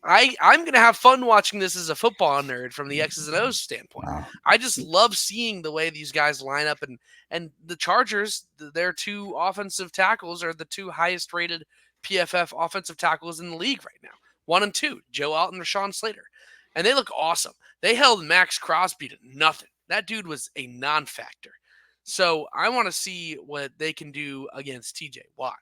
I'm going to have fun watching this as a football nerd from the X's and O's standpoint. Wow. I just love seeing the way these guys line up. And the Chargers, their 2 offensive tackles are the 2 highest rated PFF offensive tackles in the league right now. 1 and 2, Joe Alt and Rashawn Slater. And they look awesome. They held Max Crosby to nothing. That dude was a non-factor. So I want to see what they can do against TJ Watt.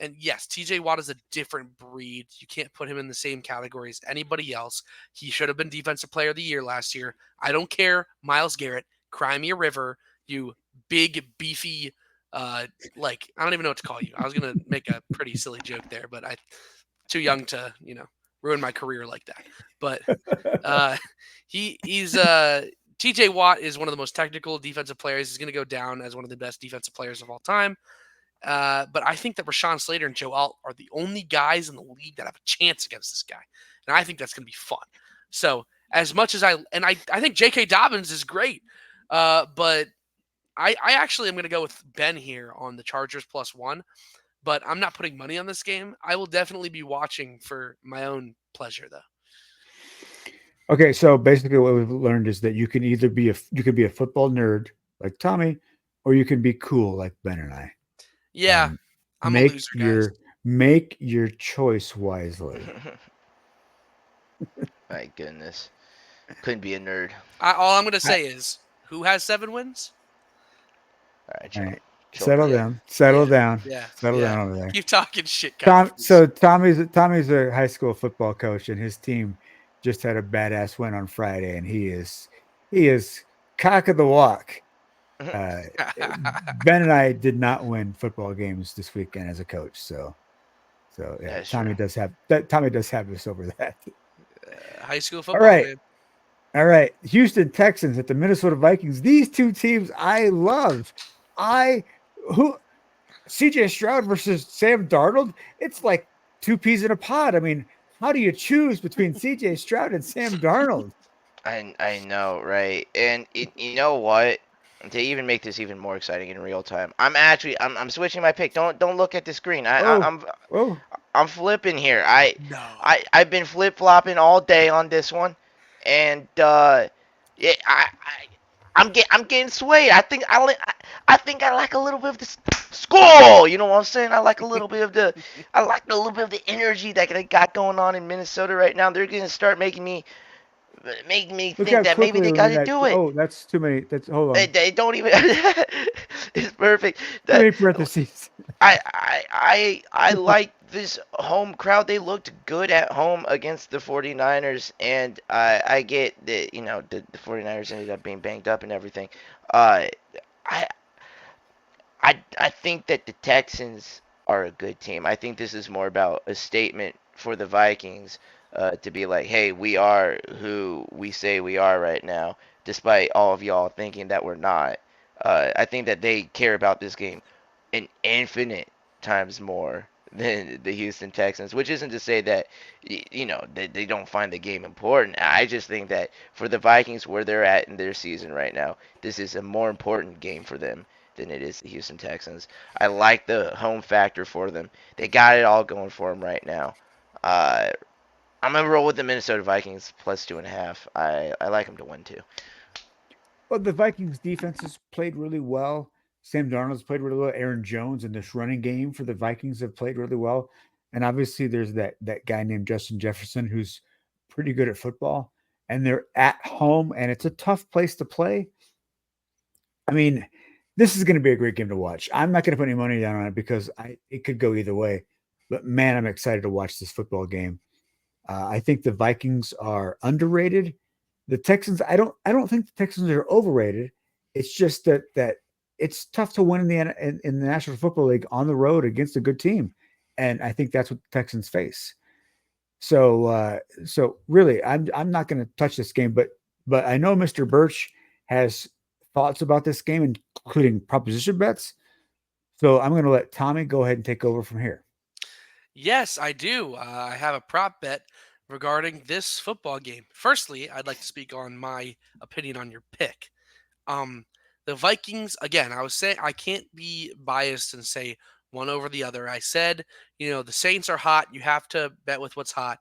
And yes, TJ Watt is a different breed. You can't put him in the same category as anybody else. He should have been Defensive Player of the Year last year. I don't care, Myles Garrett, cry me a river, you big, beefy, I don't even know what to call you. I was going to make a pretty silly joke there, but I'm too young to, ruin my career like that. But he's TJ Watt is one of the most technical defensive players. He's going to go down as one of the best defensive players of all time. But I think that Rashawn Slater and Joe Alt are the only guys in the league that have a chance against this guy. And I think that's going to be fun. So as much as I think J.K. Dobbins is great, but I actually am going to go with Ben here on the Chargers +1, but I'm not putting money on this game. I will definitely be watching for my own pleasure, though. Okay, so basically what we've learned is that you can either be a football nerd like Tommy, or you can be cool like Ben and I. Yeah, I'm a loser, guys. Make your choice wisely. My goodness. Couldn't be a nerd. All I'm going to say is, who has 7 wins? All right, All right. chill. Settle down. Settle down. Yeah. Settle down over there. Keep talking shit, guys. So Tommy's a high school football coach, and his team just had a badass win on Friday, and he is cock of the walk. Ben and I did not win football games this weekend as a coach, so yeah, Tommy does have this over that. High school football. All right. Houston Texans at the Minnesota Vikings. These 2 teams I love. CJ Stroud versus Sam Darnold. It's like 2 peas in a pod. I mean, how do you choose between CJ Stroud and Sam Darnold? I know, right? And you know what? To even make this even more exciting in real time, I'm switching my pick. Don't look at the screen. I'm flipping here. I've been flip flopping all day on this one, and yeah, I'm getting swayed. I think I like a little bit of the school. You know what I'm saying? I like a little bit of the energy that they got going on in Minnesota right now. They're gonna start making me think that maybe they got to do it. Oh, that's too many. Hold on. They don't even. It's perfect. Too many parentheses. I like this home crowd. They looked good at home against the 49ers, and I get that the 49ers ended up being banged up and everything. I think that the Texans are a good team. I think this is more about a statement for the Vikings. To be like, hey, we are who we say we are right now, despite all of y'all thinking that we're not. I think that they care about this game an infinite times more than the Houston Texans, which isn't to say that, they don't find the game important. I just think that for the Vikings, where they're at in their season right now, this is a more important game for them than it is the Houston Texans. I like the home factor for them. They got it all going for them right now. I'm going to roll with the Minnesota Vikings +2.5. I like them to win, too. Well, the Vikings defense has played really well. Sam Darnold's played really well. Aaron Jones and this running game for the Vikings have played really well. And obviously, there's that guy named Justin Jefferson who's pretty good at football. And they're at home, and it's a tough place to play. I mean, this is going to be a great game to watch. I'm not going to put any money down on it because it could go either way. But man, I'm excited to watch this football game. I think the Vikings are underrated. The Texans, I don't think the Texans are overrated. It's just that it's tough to win in the National Football League on the road against a good team, and I think that's what the Texans face. So really, I'm not going to touch this game, but I know Mr. Birch has thoughts about this game, including proposition bets. So I'm going to let Tommy go ahead and take over from here. Yes, I do. I have a prop bet regarding this football game. Firstly, I'd like to speak on my opinion on your pick. Um, the Vikings, again, I was saying I can't be biased and say one over the other. I said, the Saints are hot. You have to bet with what's hot.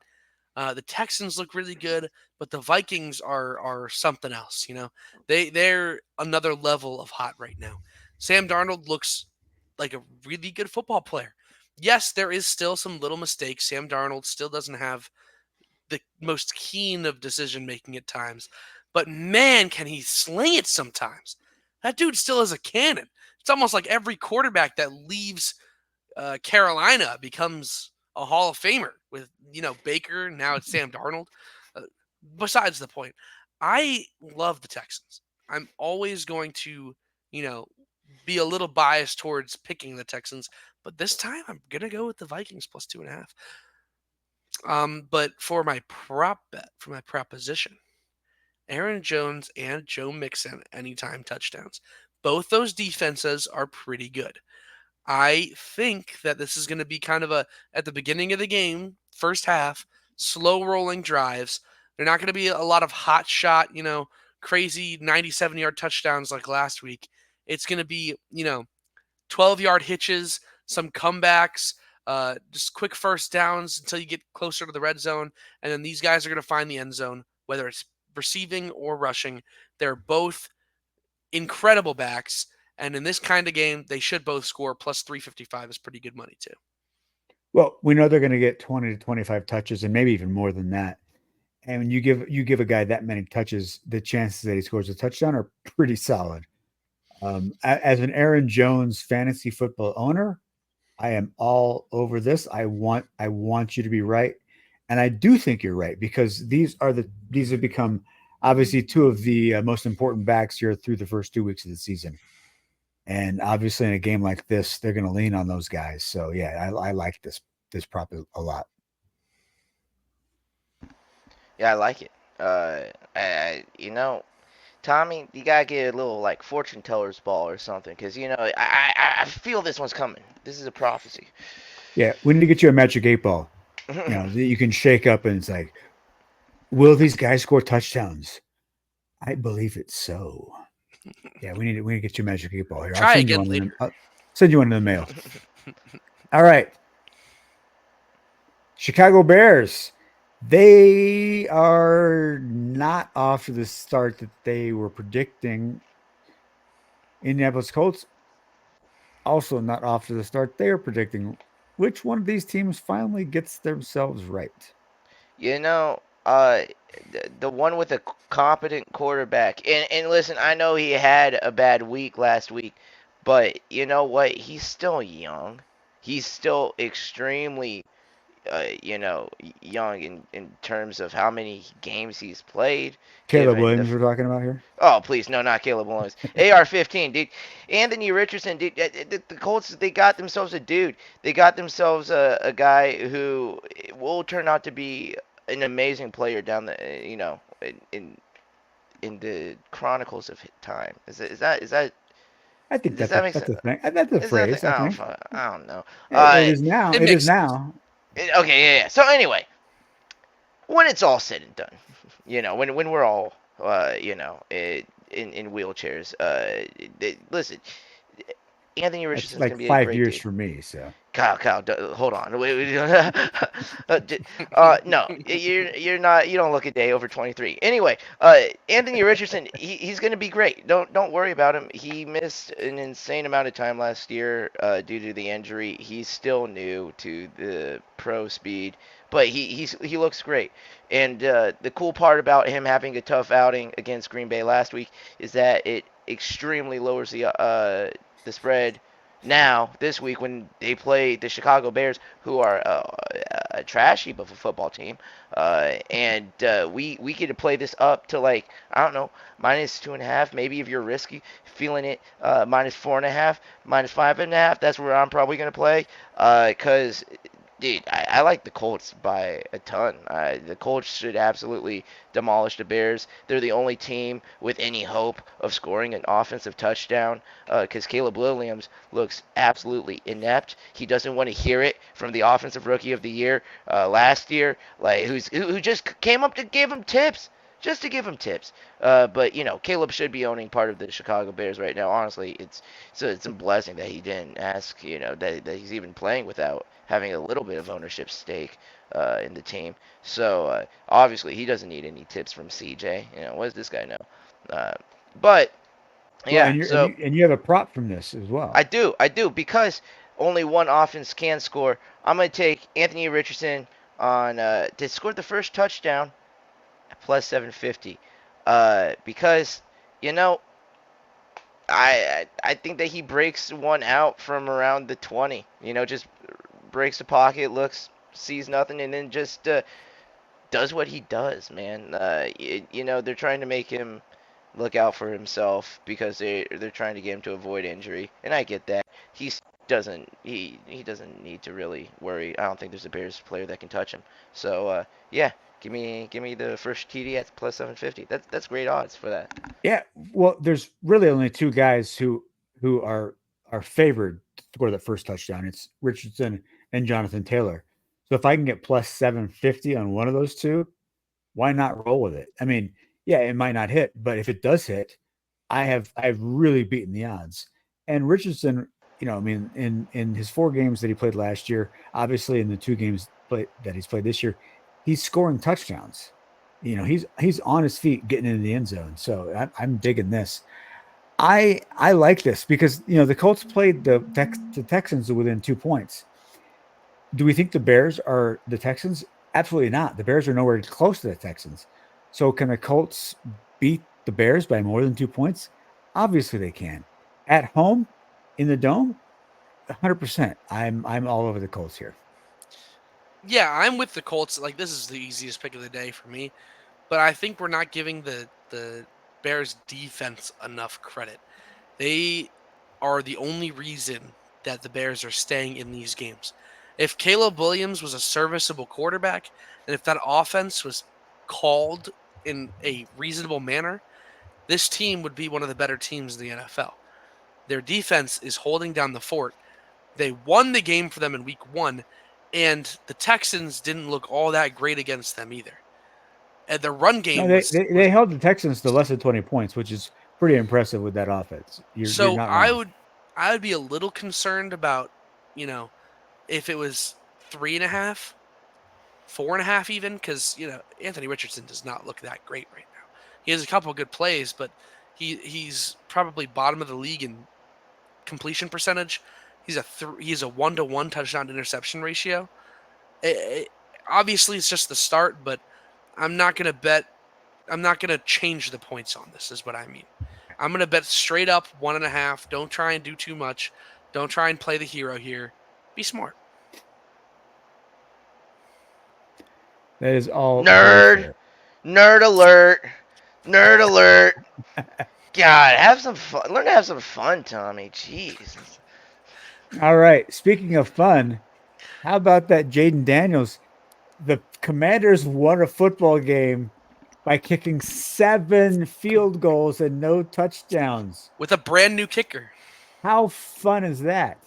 The Texans look really good, but the Vikings are something else. They're another level of hot right now. Sam Darnold looks like a really good football player. Yes, there is still some little mistakes. Sam Darnold still doesn't have the most keen of decision making at times, but man, can he sling it sometimes. That dude still is a cannon. It's almost like every quarterback that leaves Carolina becomes a Hall of Famer with, Baker. Now it's Sam Darnold. Uh, Besides the point, I love the Texans. I'm always going to, be a little biased towards picking the Texans, but this time I'm going to go with the Vikings plus 2.5. But for my prop bet, for my proposition, Aaron Jones and Joe Mixon anytime touchdowns. Both those defenses are pretty good. I think that this is going to be kind of at the beginning of the game, first half, slow rolling drives. They're not going to be a lot of hot shot, crazy 97-yard touchdowns like last week. It's going to be, 12-yard hitches, some comebacks, just quick first downs until you get closer to the red zone. And then these guys are going to find the end zone, whether it's receiving or rushing. They're both incredible backs. And in this kind of game, they should both score. Plus 355 is pretty good money, too. Well, we know they're going to get 20 to 25 touches and maybe even more than that. And when you give a guy that many touches, the chances that he scores a touchdown are pretty solid. As an Aaron Jones fantasy football owner, I am all over this. I want you to be right, and I do think you're right because these have become obviously two of the most important backs here through the first 2 weeks of the season. And obviously, in a game like this, they're going to lean on those guys. So yeah, I like this prop a lot. Yeah, I like it. Tommy, you gotta get a little like fortune teller's ball or something, because I feel this one's coming. This is a prophecy. Yeah, we need to get you a magic 8 ball. That you can shake up, and it's like, will these guys score touchdowns? I believe it's so. Yeah, we need to get you a magic 8 ball here. Try again later. I'll send you one in the mail. All right. Chicago Bears. They are not off to the start that they were predicting. Indianapolis Colts also not off to the start they are predicting. Which one of these teams finally gets themselves right? The one with a competent quarterback. And listen, I know he had a bad week last week, but you know what? He's still young. He's still extremely young in terms of how many games he's played. Caleb Williams we're talking about here? Oh, please, no, not Caleb Williams. AR-15, dude. Anthony Richardson, dude. The Colts, they got themselves a dude. They got themselves a guy who will turn out to be an amazing player down the, in the chronicles of time. Is that? I think Does that's that make a sense? thing. That's a phrase. I don't know. It is now. it It is makes now. Okay, yeah. So anyway, when it's all said and done, when we're all, in wheelchairs, listen, Anthony That's Richardson's like gonna be a 5 years great dude. for me. So Kyle, hold on. Wait. No, you're not. You don't look a day over 23. Anyway, Anthony Richardson, he's going to be great. Don't worry about him. He missed an insane amount of time last year due to the injury. He's still new to the pro speed, but he looks great. And the cool part about him having a tough outing against Green Bay last week is that it extremely lowers the spread now this week when they play the Chicago Bears, who are a trash heap of a football team, and we get to play this up to like I don't know -2.5, maybe if you're risky feeling it -4.5, -5.5. That's where I'm probably gonna play, because dude, I like the Colts by a ton. The Colts should absolutely demolish the Bears. They're the only team with any hope of scoring an offensive touchdown because Caleb Williams looks absolutely inept. He doesn't want to hear it from the offensive rookie of the year last year, like who just came up to give him tips. Just to give him tips, but Caleb should be owning part of the Chicago Bears right now. Honestly, it's a blessing that he didn't ask, that he's even playing without having a little bit of ownership stake in the team. So obviously he doesn't need any tips from CJ. What does this guy know? Uh, but well, yeah, so and you have a prop from this as well. I do because only one offense can score. I'm gonna take Anthony Richardson on to score the first touchdown at +750, because you know I think that he breaks one out from around the 20. Just breaks the pocket, sees nothing, and then just does what he does, man. They're trying to make him look out for himself because they're trying to get him to avoid injury, and I get that. He doesn't need to really worry. I don't think there's a Bears player that can touch him. So yeah, give me the first TD at +750. That's great odds for that. Yeah, well, there's really only two guys who are favored to score that first touchdown. It's Richardson and Jonathan Taylor. So if I can get +750 on one of those two, why not roll with it? I mean, yeah, it might not hit, but if it does hit, I've really beaten the odds. And Richardson, I mean, in his 4 games that he played last year, obviously in the 2 games that he's played this year, he's scoring touchdowns. He's on his feet getting into the end zone. So I'm digging this. I like this because the Colts played the Texans within 2 points. Do we think the Bears are the Texans? Absolutely not. The Bears are nowhere close to the Texans. So can the Colts beat the Bears by more than 2 points? Obviously they can. At home in the dome, 100%. I'm all over the Colts here. Yeah, I'm with the Colts. Like, this is the easiest pick of the day for me. But I think we're not giving the Bears defense enough credit. They are the only reason that the Bears are staying in these games. If Caleb Williams was a serviceable quarterback, and if that offense was called in a reasonable manner, this team would be one of the better teams in the NFL. Their defense is holding down the fort. They won the game for them in week 1, and the Texans didn't look all that great against them either. And the run No, game they, was, they, they held the Texans to less than 20 points, which is pretty impressive with that offense. You're so not I wrong. would I would be a little concerned about, if it was 3.5, 4.5 even, because Anthony Richardson does not look that great right now. He has a couple of good plays, but he's probably bottom of the league in completion percentage. He's a 1-to-1 touchdown to interception ratio. Obviously, it's just the start, but I'm not gonna bet. I'm not gonna change the points on this. Is what I mean. I'm gonna bet straight up 1.5. Don't try and do too much. Don't try and play the hero here. Be smart. That is all very Nerd, fair. nerd alert, nerd alert. God, have some fun. Learn to have some fun, Tommy. Jeez. All right. Speaking of fun, how about that Jaden Daniels? The Commanders won a football game by kicking 7 field goals and no touchdowns. With a brand new kicker. How fun is that?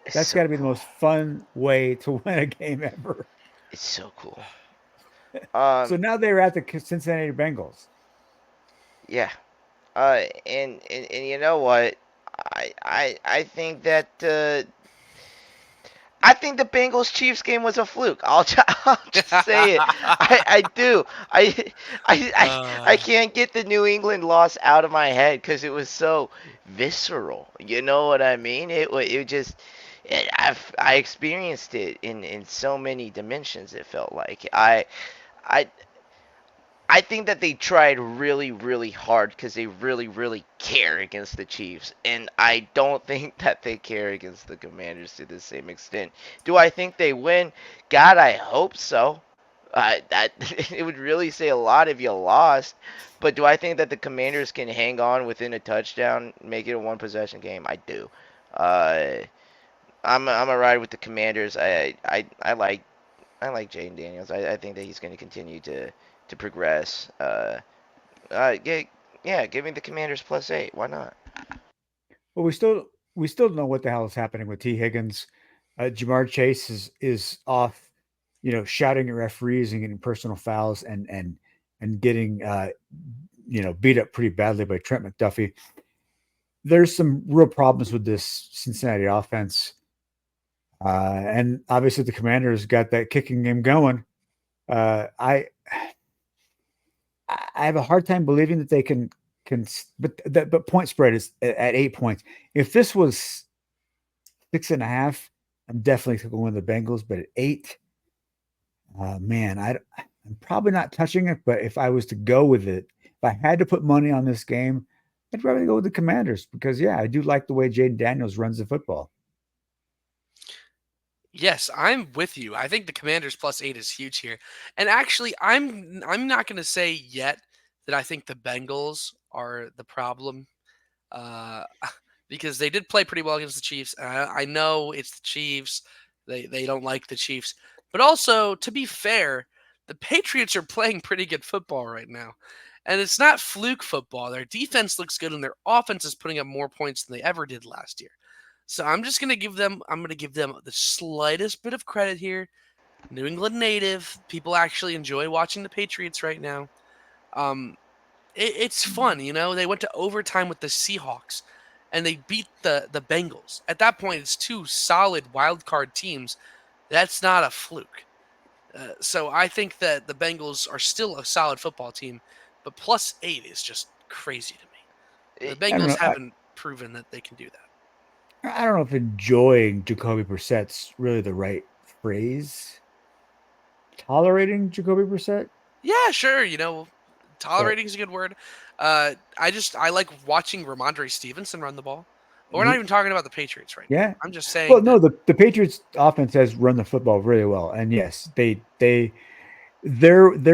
It's That's so got to be the cool. most fun way to win a game ever. It's so cool. So now they're at the Cincinnati Bengals. Yeah. And you know what? I think that I think the Bengals Chiefs game was a fluke. I'll just say it. I do. I I uh, can't get the New England loss out of my head because it was so visceral. You know what I mean? It just I experienced it in so many dimensions. It felt like I I think that they tried really, really hard because they really, really care against the Chiefs. And I don't think that they care against the Commanders to the same extent. Do I think they win? God, I hope so. That it would really say a lot if you lost. But do I think that the Commanders can hang on within a touchdown, make it a one possession game? I do. Uh, I'm a ride with the Commanders. I like Jaden Daniels. I think that he's going to continue to progress. Yeah, yeah, give me the Commanders +8. Why not? But we still don't know what the hell is happening with T. Higgins. Jamar Chase is off, shouting at referees and getting personal fouls and getting beat up pretty badly by Trent McDuffie. There's some real problems with this Cincinnati offense. And obviously the Commanders got that kicking game going. Uh, I I have a hard time believing that they can but point spread is at 8 points. If this was 6.5, I'm definitely going to win the Bengals. But at 8, man, I'm probably not touching it. But if I was to go with it, if I had to put money on this game, I'd rather go with the Commanders because yeah, I do like the way Jaden Daniels runs the football. yes, I'm with you. I think the Commanders +8 is huge here. And actually, I'm not going to say yet that I think the Bengals are the problem. Uh, because they did play pretty well against the Chiefs. I know it's the Chiefs. They don't like the Chiefs. But also, to be fair, the Patriots are playing pretty good football right now. And it's not fluke football. Their defense looks good and their offense is putting up more points than they ever did last year. So I'm going to give them the slightest bit of credit here. New England native. People actually enjoy watching the Patriots right now. Um, it's fun, They went to overtime with the Seahawks, and they beat the Bengals. At that point, it's two solid wild card teams. That's not a fluke. So I think that the Bengals are still a solid football team, but +8 is just crazy to me. The Eh, I don't Bengals know. haven't proven that they can do that. I don't know if enjoying Jacoby Brissett's really the right phrase. Tolerating Jacoby Brissett, Yeah, sure. but Tolerating is a good word. I like watching Ramondre Stevenson run the ball. But we're not he, even talking about the Patriots right now. yeah. I'm just Well, saying no, that. the Patriots offense has run the football really well, and yes, their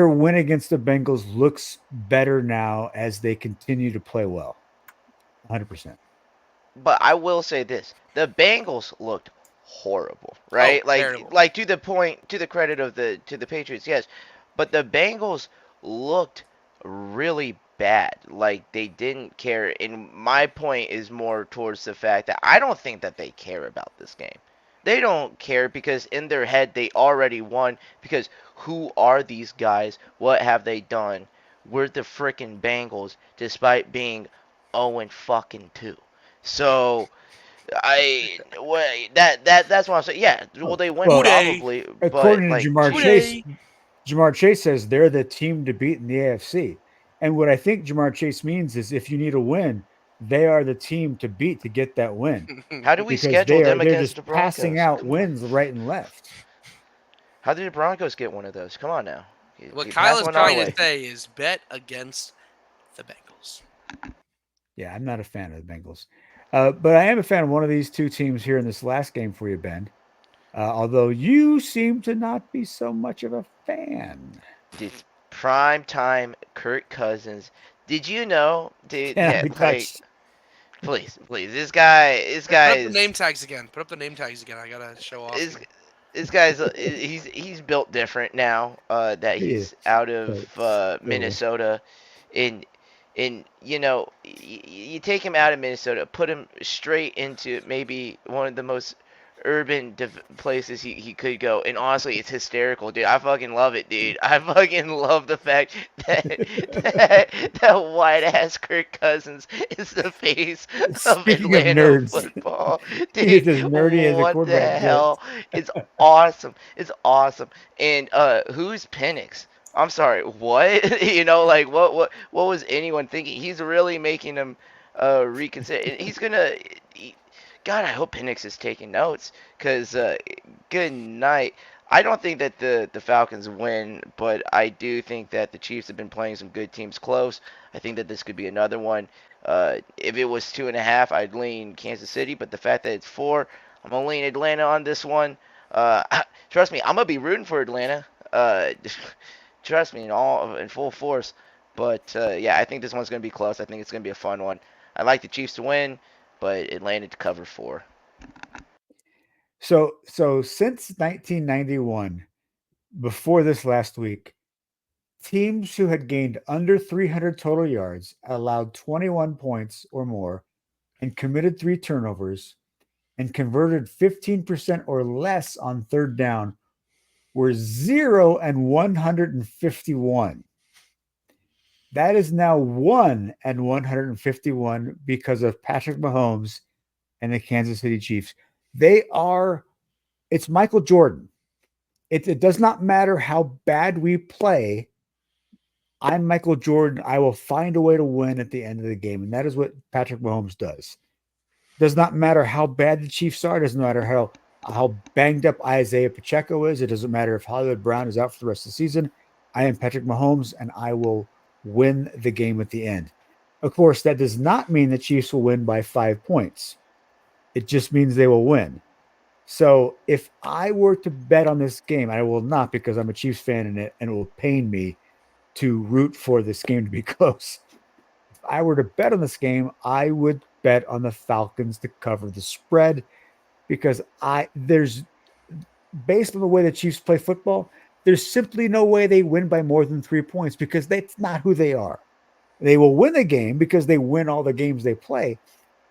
win against the Bengals looks better now as they continue to play well. 100%. but I will say this: the Bengals looked horrible, Oh, right? terrible. Like to the point, to the credit of the Patriots, yes, but the Bengals looked really bad. Like they didn't care. And my point is more towards the fact that I don't think that they care about this game. They don't care because in their head they already won. Because who are these guys? What have they done? We're the freaking Bengals, despite being 0 and fucking 2. So that's what I'm saying. Yeah, will Oh, they win? well, Hooday. Probably, but according to like Hooday. Jamar Chase says they're the team to beat in the AFC. And what I think Jamar Chase means is if you need a win, they are the team to beat to get that win how do we because schedule them they're against just the passing Broncos? out Come on. wins right and left. How did the Broncos get one of those? Come on now. What You Kyle pass is one our trying to way. say is bet against the Bengals. Yeah, I'm not a fan of the Bengals. But I am a fan of one of these two teams here in this last game for you, Ben. Although you seem to not be so much of a fan. This prime time Kirk Cousins. Did you know, dude? Cannot Yeah, be like touched. please. This guy Put up the is name tags again. Put up the name tags again. I gotta show off this here. this guy's he's built different now that He is, he's out of but still. Minnesota. And you take him out of Minnesota, put him straight into maybe one of the most urban places he could go. And honestly, it's hysterical, dude. I fucking love it, dude. I fucking love the fact that white ass Kirk Cousins is the face of Speaking of Atlanta nerds, football, he is dude. as nerdy as a What the quarterback gets. hell? It's awesome. It's awesome. And who's Penix? I'm sorry, what? Like what was anyone thinking? He's really making him reconsider. He's gonna. God, I hope Penix is taking notes, cause good night. I don't think that the Falcons win, but I do think that the Chiefs have been playing some good teams close. I think that this could be another one. If it was 2.5, I'd lean Kansas City, but the fact that it's 4, I'm gonna lean Atlanta on this one. Uh, Trust me, I'm gonna be rooting for Atlanta. Trust me, in full force. But yeah, I think this one's gonna be close. I think it's gonna be a fun one. I like the Chiefs to win, but Atlanta to cover 4. So since 1991, before this last week, teams who had gained under 300 total yards, allowed 21 points or more, and committed 3 turnovers, and converted 15% or less on third down were 0 and 151. That is now 1 and 151 because of Patrick Mahomes and the Kansas City Chiefs. It's Michael Jordan. It does not matter how bad we play. I'm Michael Jordan. I will find a way to win at the end of the game. And that is what Patrick Mahomes does. Does not matter how bad the Chiefs are. It doesn't matter how banged up Isaiah Pacheco is. It doesn't matter if Hollywood Brown is out for the rest of the season. I am Patrick Mahomes, and I will win the game at the end. Of course, that does not mean the Chiefs will win by 5 points. It just means they will win. So if I were to bet on this game, I will not because I'm a Chiefs fan and it will pain me to root for this game to be close. If I were to bet on this game, I would bet on the Falcons to cover the spread because there's based on the way the Chiefs play football, there's simply no way they win by more than 3 points because that's not who they are. They will win a game because they win all the games they play,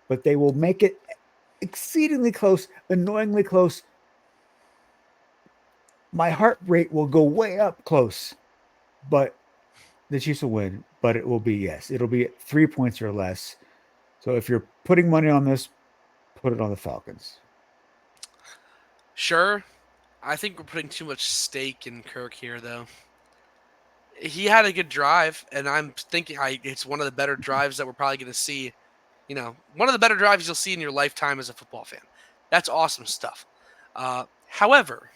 but they will make it exceedingly close, annoyingly close. My heart rate will go way up close, but the Chiefs will win. But it will be, it'll be 3 points or less. So if you're putting money on this, put it on the Falcons. Sure. I think we're putting too much stake in Kirk here, though. He had a good drive, and I'm thinking it's one of the better drives that we're probably going to see. One of the better drives you'll see in your lifetime as a football fan. That's awesome stuff. However,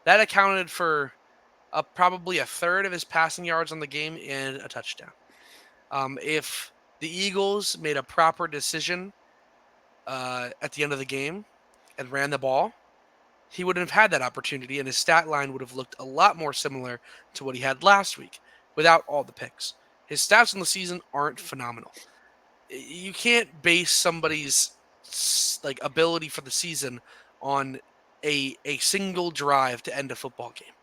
that accounted for probably a third of his passing yards on the game and a touchdown. If the Eagles made a proper decision at the end of the game and ran the ball, he wouldn't have had that opportunity, and his stat line would have looked a lot more similar to what he had last week without all the picks. His stats on the season aren't phenomenal. You can't base somebody's ability for the season on a single drive to end a football game.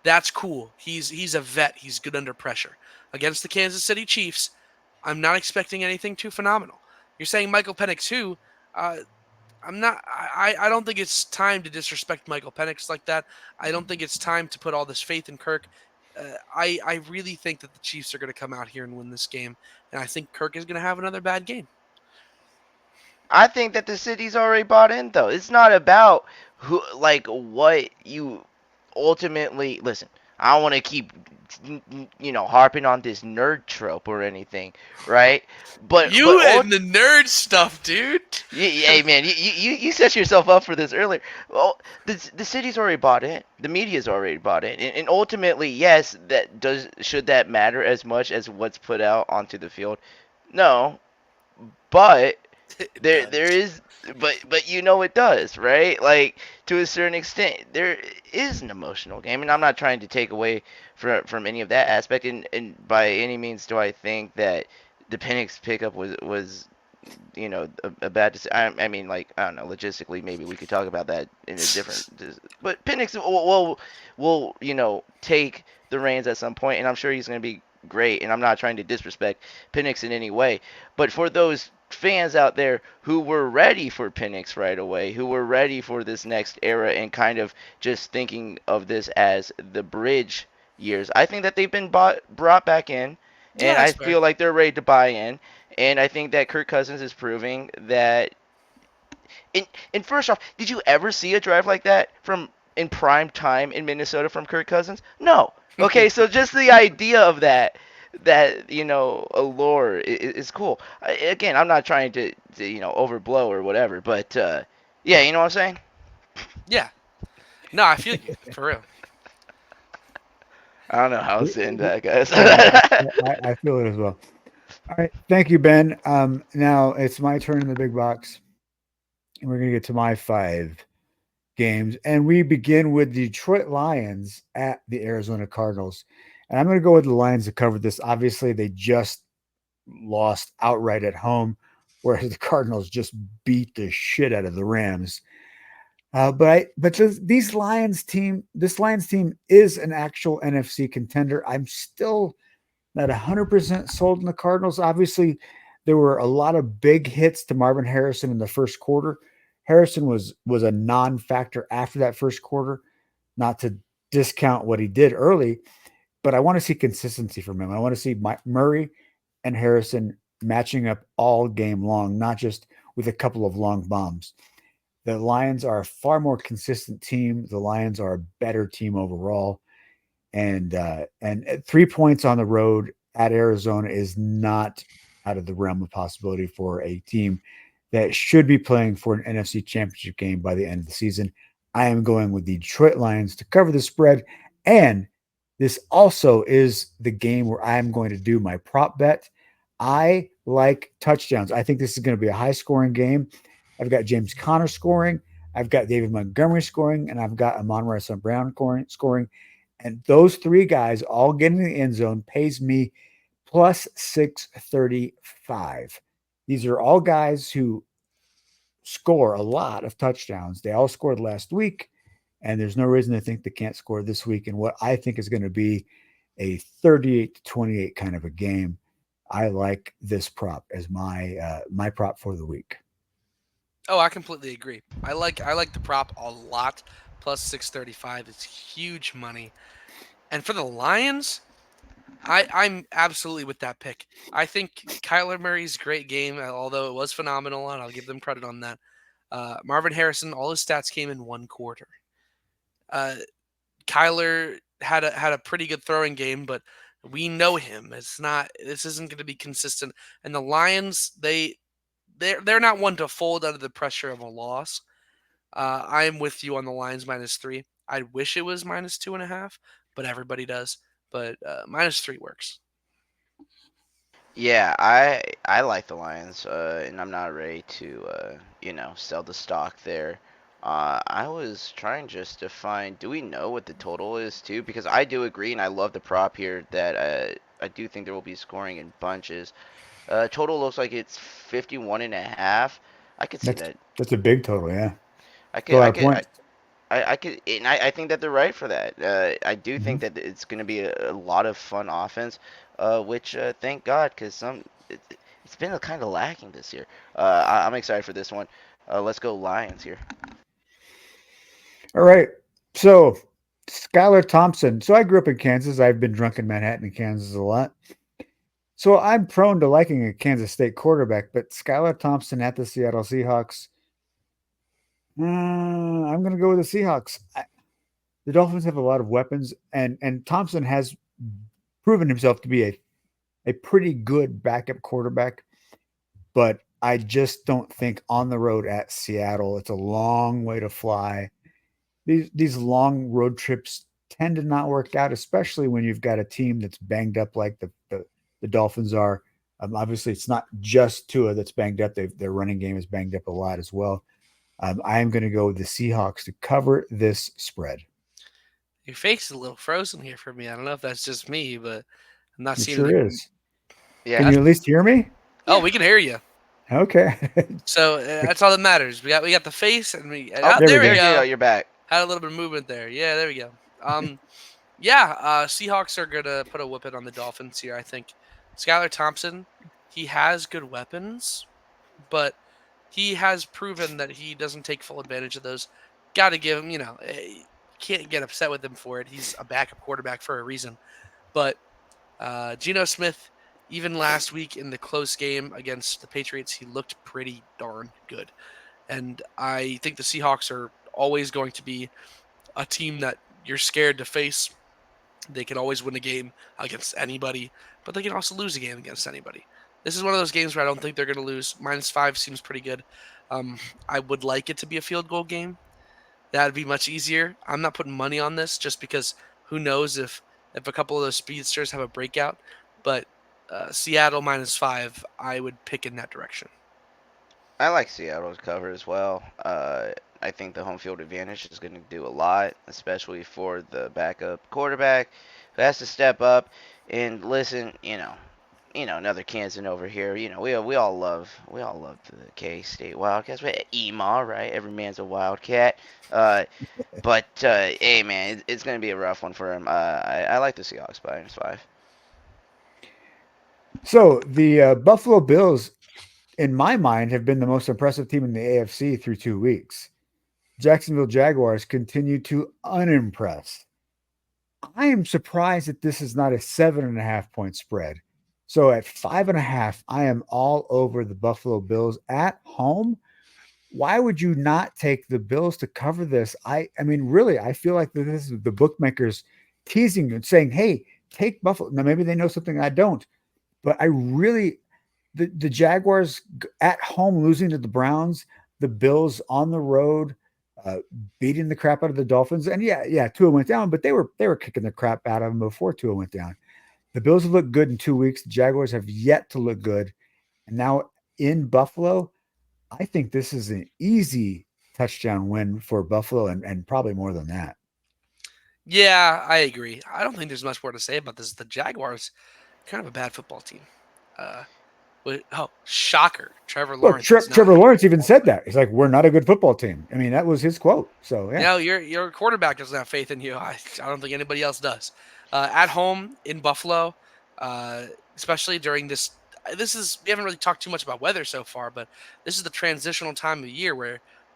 That's cool. He's a vet. He's good under pressure. Against the Kansas City Chiefs, I'm not expecting anything too phenomenal. You're saying Michael Penix who? I'm not. I don't think it's time to disrespect Michael Penix like that. I don't think it's time to put all this faith in Kirk. I really think that the Chiefs are going to come out here and win this game, and I think Kirk is going to have another bad game. I think that the city's already bought in, though. It's not about what you ultimately listen. I don't want to keep harping on this nerd trope or anything, right? But and the nerd stuff, dude. Hey man, you set yourself up for this earlier. Well, the city's already bought in. The media's already bought in, and ultimately, yes, should that matter as much as what's put out onto the field? No, but there is. But it does, right? Like, to a certain extent, there is an emotional game, and I'm not trying to take away from any of that aspect. And by any means do I think that the Penix pickup was a bad decision. I mean, I don't know, logistically, maybe we could talk about that in a different. But Penix will take the reins at some point, and I'm sure he's going to be great. And I'm not trying to disrespect Penix in any way, but for those fans out there who were ready for Penix right away, who were ready for this next era and kind of just thinking of this as the bridge years. I think that they've been brought back in, Yeah, and I that's fair. feel like they're ready to buy in. And I think that Kirk Cousins is proving that. And, and first off, did you ever see a drive like that from in prime time in Minnesota from Kirk Cousins? No. Okay, so just the idea of that allure is cool. Again, I'm not trying to overblow or whatever, but yeah, you know what I'm saying. Yeah. No, I feel you for real. I don't know how else to end that, guys. Yeah, I feel it as well. All right, thank you, Ben. Now it's my turn in the big box, and we're gonna get to my 5 games, and we begin with the Detroit Lions at the Arizona Cardinals, and I'm gonna go with the Lions to cover this. Obviously, they just lost outright at home, whereas the Cardinals just beat the shit out of the Rams. This Lions team is an actual NFC contender. I'm still not 100% sold in the Cardinals. Obviously, there were a lot of big hits to Marvin Harrison in the first quarter. Harrison was a non-factor after that first quarter. Not to discount what he did early, but I want to see consistency from him. I want to see Murray and Harrison matching up all game long, not just with a couple of long bombs. The Lions are a far more consistent team. The Lions are a better team overall, and 3 points on the road at Arizona is not out of the realm of possibility for a team that should be playing for an NFC Championship game by the end of the season. I am going with the Detroit Lions to cover the spread, and this also is the game where I am going to do my prop bet. I like touchdowns. I think this is going to be a high-scoring game. I've got James Conner scoring, I've got David Montgomery scoring, and I've got Amon-Ra St. Brown scoring. And those 3 guys all getting in the end zone pays me plus 635. These are all guys who score a lot of touchdowns. They all scored last week, and there's no reason to think they can't score this week in what I think is going to be a 38-28 kind of a game. I like this prop as my prop for the week. Oh, I completely agree. I like the prop a lot. Plus 635 is huge money. And for the Lions, I'm absolutely with that pick. I think Kyler Murray's great game, although it was phenomenal, and I'll give them credit on that. Marvin Harrison, all his stats came in one quarter. Uh, Kyler had a pretty good throwing game, but we know him. This isn't going to be consistent. And the Lions, they're not one to fold under the pressure of a loss. I am with you on the Lions -3. I wish it was -2.5, but everybody does. But -3 works. Yeah, I like the Lions, and I'm not ready to sell the stock there. I was trying just to find. Do we know what the total is too? Because I do agree, and I love the prop here that I do think there will be scoring in bunches. Total looks like it's 51 and a half. I could see That's that. that's a big total, yeah. I It's a could, lot I of could, points. I could, and I think that they're right for that. I do Mhm. think that it's going to be a lot of fun offense, which thank God, because it's been kind of lacking this year. I'm excited for this one. Let's go Lions here. All right. So, Skylar Thompson. So, I grew up in Kansas. I've been drunk in Manhattan and Kansas a lot. So, I'm prone to liking a Kansas State quarterback, but Skylar Thompson at the Seattle Seahawks, I'm going to go with the Seahawks. The Dolphins have a lot of weapons, and Thompson has proven himself to be a pretty good backup quarterback, but I just don't think on the road at Seattle, it's a long way to fly. These long road trips tend to not work out, especially when you've got a team that's banged up like the Dolphins are. Obviously, it's not just Tua that's banged up. Their running game is banged up a lot as well. I am going to go with the Seahawks to cover this spread. Your face is a little frozen here for me. I don't know if that's just me, but I'm not It seeing sure the. is. Can Yeah, you That's, at least hear me? oh, yeah. we can hear you. Okay. So that's all that matters. We got the face, and Oh, There we there we go. there you go. go. You're back. Had a little bit of movement there. Yeah, there we go. Yeah. Seahawks are gonna put a whipping on the Dolphins here. I think Skylar Thompson, he has good weapons. but he has proven that he doesn't take full advantage of those. Got to give him, can't get upset with him for it. He's a backup quarterback for a reason. But Geno Smith, even last week in the close game against the Patriots, he looked pretty darn good. And I think the Seahawks are always going to be a team that you're scared to face. They can always win a game against anybody, but they can also lose a game against anybody. This is one of those games where I don't think they're going to lose. -5 seems pretty good. Um, I would like it to be a field goal game. That'd be much easier. I'm not putting money on this just because who knows if a couple of those speedsters have a breakout. But Seattle -5, I would pick in that direction. I like Seattle's cover as well. I think the home field advantage is going to do a lot, especially for the backup quarterback who has to step up. And listen, another Kansan over here. We all love the K-State Wildcats. We EMA, right? Every man's a Wildcat. But hey, man, it's going to be a rough one for him. I like the Seahawks by -5. So the Buffalo Bills, in my mind, have been the most impressive team in the AFC through 2 weeks. Jacksonville Jaguars continue to unimpress. I am surprised that this is not a 7.5 point spread. So at 5.5, I am all over the Buffalo Bills at home. Why would you not take the Bills to cover this? I mean, really, I feel like this is the bookmakers teasing you and saying, hey, take Buffalo. Now, maybe they know something I don't, but I really, the Jaguars at home losing to the Browns, the Bills on the road, beating the crap out of the Dolphins. And yeah, Tua went down, but they were kicking the crap out of them before Tua went down. The Bills have looked good in 2 weeks. The Jaguars have yet to look good. And now in Buffalo, I think this is an easy touchdown win for Buffalo and probably more than that. Yeah, I agree. I don't think there's much more to say about this. The Jaguars, kind of a bad football team. Shocker! Trevor Look, Lawrence. is not Trevor a good Lawrence even football said player. that. He's like, we're not a good football team. I mean, that was his quote. So, yeah. Your quarterback doesn't have faith in you. I don't think anybody else does. At home in Buffalo, especially during this. We haven't really talked too much about weather so far, but this is the transitional time of year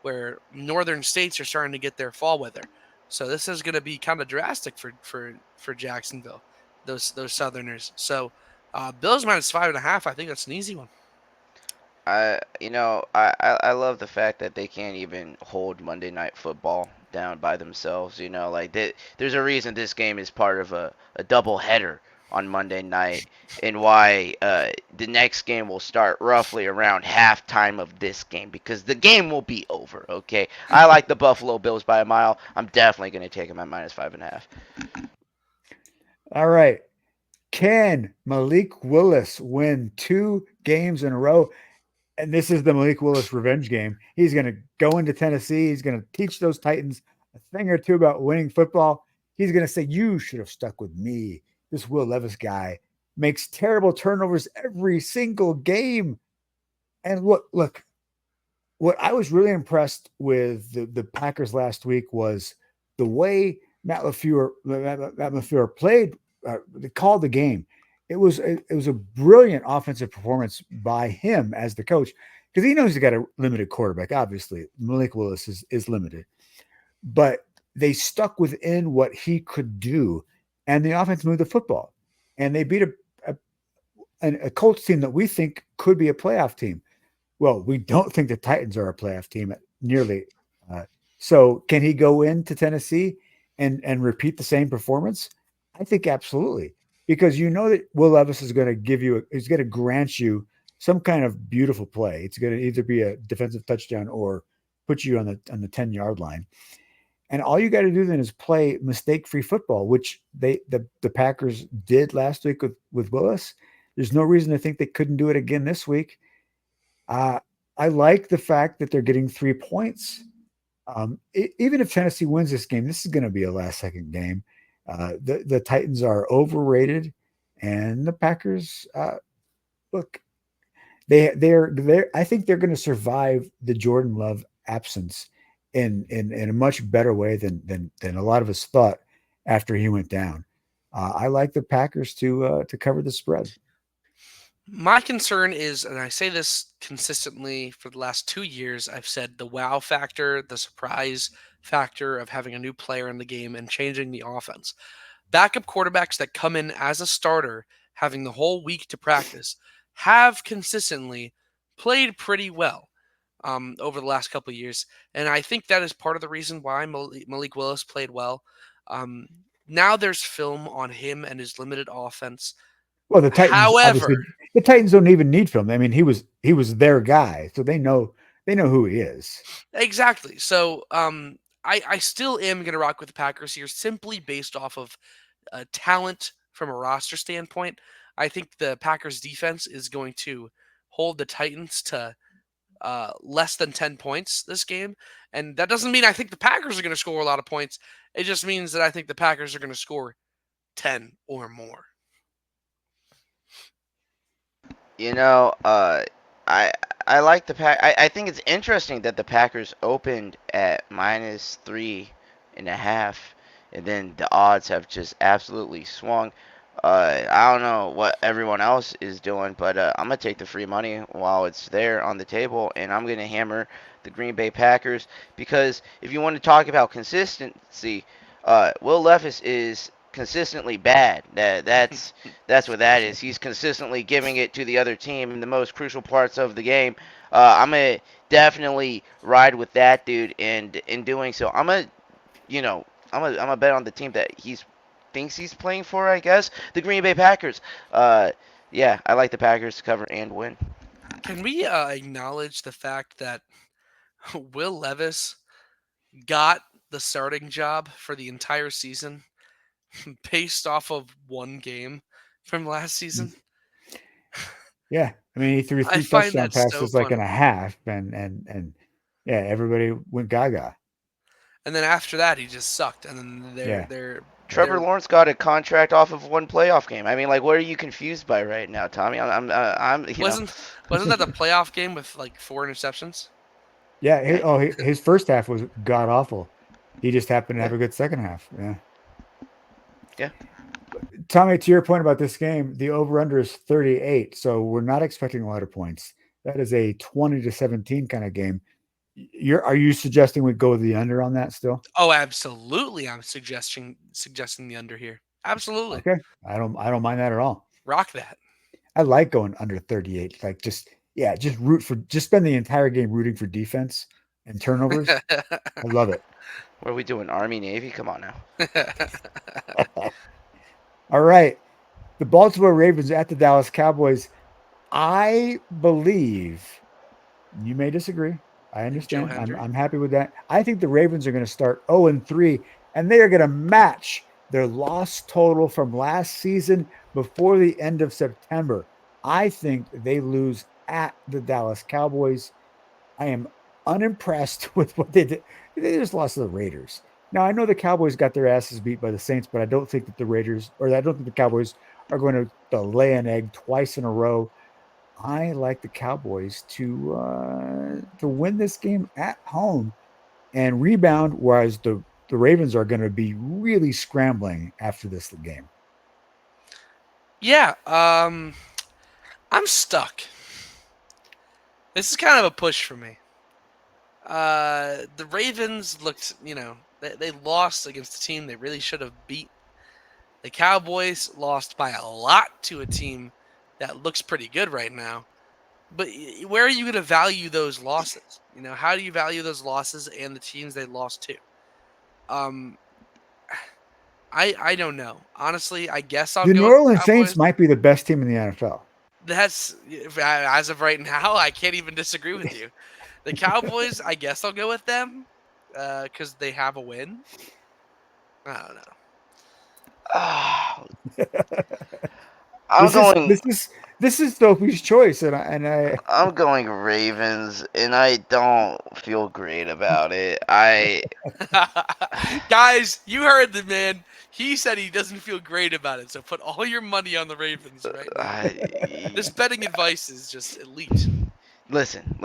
where northern states are starting to get their fall weather. So this is going to be kind of drastic for Jacksonville, those Southerners. So Bills -5.5. I think that's an easy one. I love the fact that they can't even hold Monday Night Football down by themselves. There's a reason this game is part of a double header on Monday night, and why the next game will start roughly around halftime of this game, because the game will be over. Okay, I like the Buffalo Bills by a mile. I'm definitely going to take them at -5.5. All right. Can Malik Willis win 2 games in a row? And this is the Malik Willis revenge game. He's going to go into Tennessee. He's going to teach those Titans a thing or two about winning football. He's going to say, you should have stuck with me. This Will Levis guy makes terrible turnovers every single game. And look, what I was really impressed with the Packers last week was the way Matt LaFleur played, they called the game. It was a brilliant offensive performance by him as the coach, because he knows he's got a limited quarterback. Obviously, Malik Willis is limited, but they stuck within what he could do, and the offense moved the football, and they beat a Colts team that we think could be a playoff team. Well, we don't think the Titans are a playoff team nearly. So can he go into Tennessee and repeat the same performance? I think absolutely. Because you know that Will Levis is going to he's going to grant you some kind of beautiful play. It's going to either be a defensive touchdown or put you on the 10-yard line. And all you got to do then is play mistake-free football, which the Packers did last week with Willis. There's no reason to think they couldn't do it again this week. I like the fact that they're getting 3 points. Even if Tennessee wins this game, this is going to be a last-second game. The Titans are overrated, and the Packers, look, they're. I think they're going to survive the Jordan Love absence in a much better way than a lot of us thought after he went down. I like the Packers to cover the spread. My concern is, and I say this consistently for the last 2 years, I've said the wow factor, the surprise factor of having a new player in the game and changing the offense. Backup quarterbacks that come in as a starter, having the whole week to practice, have consistently played pretty well over the last couple of years. And I think that is part of the reason why Malik Willis played well. Um, Now there's film on him and his limited offense. Well, the Titans However, obviously the Titans don't even need film. I mean, he was their guy, so they know who he is. exactly. So I still am going to rock with the Packers here simply based off of talent from a roster standpoint. I think the Packers defense is going to hold the Titans to less than 10 points this game. And that doesn't mean I think the Packers are going to score a lot of points. It just means that I think the Packers are going to score 10 or more. You know, I I like the pack. I think it's interesting that the Packers opened at -3.5, and then the odds have just absolutely swung. I don't know what everyone else is doing, but I'm gonna take the free money while it's there on the table, and I'm gonna hammer the Green Bay Packers because if you want to talk about consistency, Will Levis is consistently bad. That's what that is. He's consistently giving it to the other team in the most crucial parts of the game. I'm gonna definitely ride with that dude, and in doing so, I'm gonna bet on the team that he's thinks he's playing for. I guess the Green Bay Packers. Uh, yeah, I like the Packers to cover and win. Can we acknowledge the fact that Will Levis got the starting job for the entire season based off of one game from last season? Yeah, I mean, he threw I three find touchdown that so passes like in funny. a half, and yeah, everybody went gaga. And then after that, he just sucked. And then Yeah, Trevor Lawrence got a contract off of one playoff game. I mean, like, what are you confused by right now, Tommy? I'm. wasn't that the playoff game with like 4 interceptions? yeah. Yeah, His first half was god awful. He just happened to yeah, have a good second half. Yeah. yeah. Tommy, to your point about this game, the over under is 38, so we're not expecting a lot of points. That is a 20-17 kind of game. Are you suggesting we go with the under on that still? Oh, absolutely. I'm suggesting the under here. Absolutely. Okay, I don't mind that at all. Rock that. I like going under 38. Like just just spend the entire game rooting for defense and turnovers. I love it. What are we doing? Army Navy? Come on now. All right. The Baltimore Ravens at the Dallas Cowboys. I believe you may disagree. I Joe understand. I'm Hendry. I'm happy with that. I think the Ravens are going to start 0-3, and they are going to match their loss total from last season before the end of September. I think they lose at the Dallas Cowboys. I am unimpressed with what they did. They just lost to the Raiders. Now I know the Cowboys got their asses beat by the Saints, but I don't think that the Raiders or I don't think the Cowboys are going to lay an egg twice in a row. I like the Cowboys to win this game at home and rebound, whereas the Ravens are going to be really scrambling after this game. Yeah, I'm stuck. This is kind of a push for me. The Ravens looked, they lost against a team they really should have beat. The Cowboys lost by a lot to a team that looks pretty good right now. But where are you going to value those losses? How do you value those losses and the teams they lost to? Um, I don't know. Honestly, I guess I'll The go New with the Orleans Saints Cowboys. might be the best team in the NFL. That's as of right now. I can't even disagree with you. The Cowboys, I guess I'll go with them because they have a win. I don't know. Ah, I'm this is going. this is this is Sophie's choice, and I I'm going Ravens, and I don't feel great about it. Guys, you heard the man. He said he doesn't feel great about it. So put all your money on the Ravens right now. This I betting advice is just elite. listen.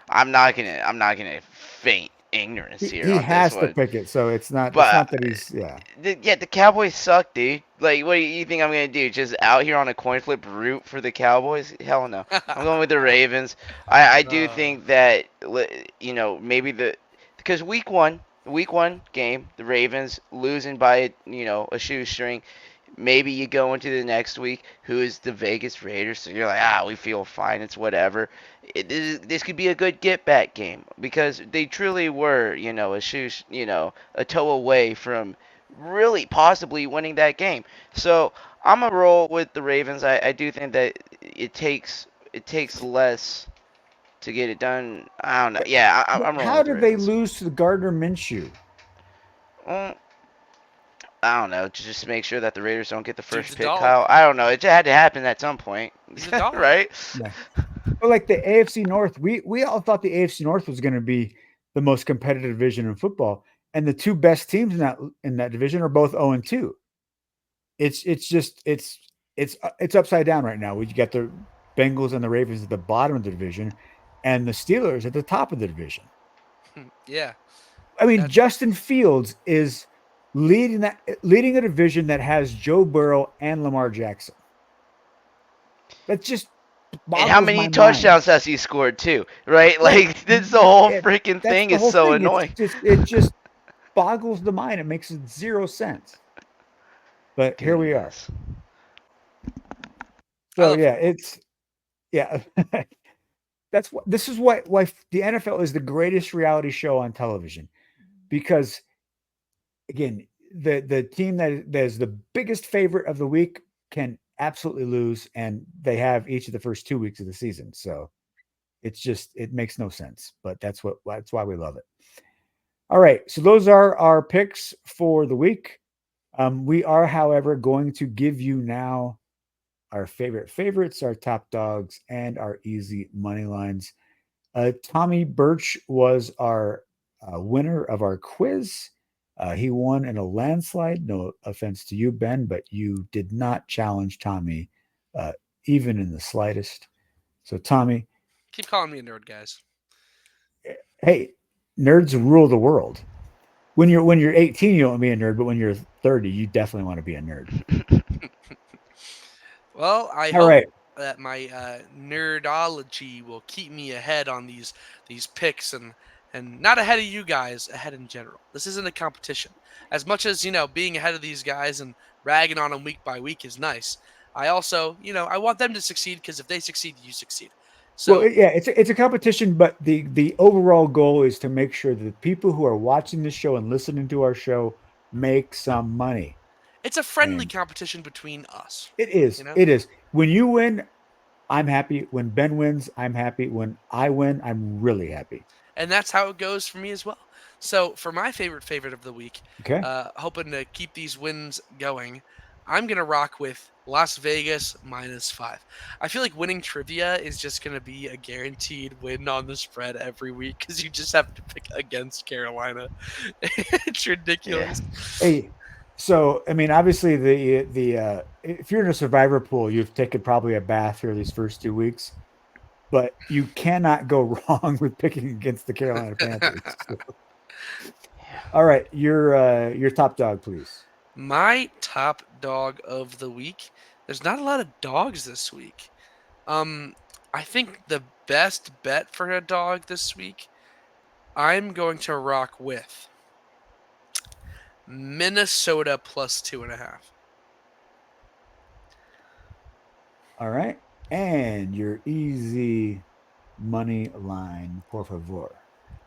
I'm not gonna feign ignorance here He on this has to one. pick it, so it's not But that he's the Cowboys suck, dude. Like, what do you think I'm gonna do? Just out here on a coin flip, root for the Cowboys? Hell no. I'm going with the Ravens. I do think that maybe because week one game, the Ravens losing by a shoestring. Maybe you go into the next week, who is the Vegas Raiders, so you're like, we feel fine, it's whatever. This could be a good get back game because they truly were, a toe away from really possibly winning that game. So I'm gonna roll with the Ravens. I do think that it takes less to get it done. I don't know. Yeah, I'm rolling how with the did they Ravens. lose to Gardner Minshew? Mm, I don't know, just to make sure that the Raiders don't get the Dude's first a pick, dog. Kyle. I don't know. It just had to happen at some point, He's a dog. right? Yeah. But like the AFC North, we all thought the AFC North was going to be the most competitive division in football, and the two best teams in that division are both 0-2. It's upside down right now. We got the Bengals and the Ravens at the bottom of the division, and the Steelers at the top of the division. Yeah. I mean, That's- Justin Fields is leading a division that has Joe Burrow and Lamar Jackson. That just And how boggles many my mind. touchdowns has he scored too? Right? Right. Like this the whole It- freaking that's thing the is whole so thing. annoying. It just boggles the mind. It makes zero sense. But here we are. Goodness. I So love yeah, football. that's what this is why the NFL is the greatest reality show on television, because again, the team that is the biggest favorite of the week can absolutely lose, and they have each of the first 2 weeks of the season. So it makes no sense, but that's why we love it. All right, so those are our picks for the week. We are, however, going to give you now our favorites, our top dogs, and our easy money lines. Tommy Birch was our winner of our quiz. He won in a landslide. No offense to you, Ben, but you did not challenge Tommy, uh, even in the slightest. So, Tommy, Keep calling me a nerd, guys. hey, nerds rule the world. When you're 18, you don't want to be a nerd, but when you're 30, you definitely want to be a nerd. Well, I All hope right. that my nerdology will keep me ahead on these picks and not ahead of you guys, ahead in general. This isn't a competition. As much as being ahead of these guys and ragging on them week by week is nice. I also I want them to succeed because if they succeed, you succeed. Well, So yeah, it's a competition, but the overall goal is to make sure that the people who are watching this show and listening to our show make some money. it's a friendly And competition between us. it is. You know? It is. When you win, I'm happy. When Ben wins, I'm happy. When I win, I'm really happy. And that's how it goes for me as well. So for my favorite of the week, Okay. hoping to keep these wins going, I'm gonna rock with Las Vegas -5. I feel like winning trivia is just gonna be a guaranteed win on the spread every week because you just have to pick against Carolina. It's ridiculous. Hey, so I mean, obviously the if you're in a survivor pool, you've taken probably a bath here these first 2 weeks, but you cannot go wrong with picking against the Carolina Panthers. All right, your top dog, please. My top dog of the week. There's not a lot of dogs this week. I think the best bet for a dog this week, I'm going to rock with Minnesota +2.5. All right, and your easy money line, por favor.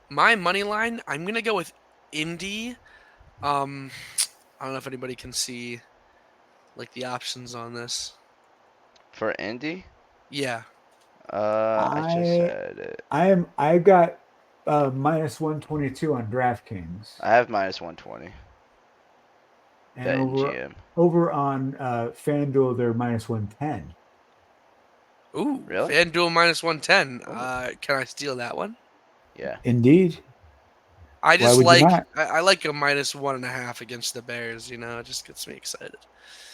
My money line, I'm gonna go with Indy. I don't know if anybody can see like the options on this. For Indy, Yeah, I just I said it. I've got minus 122 on DraftKings, I have -120. and Bet in GM. over on FanDuel they're minus 110. ooh, Really? FanDuel -110. Oh. Can I steal that one? Yeah. Indeed. I Why just would you like not? I like a -1.5 against the Bears. It just gets me excited.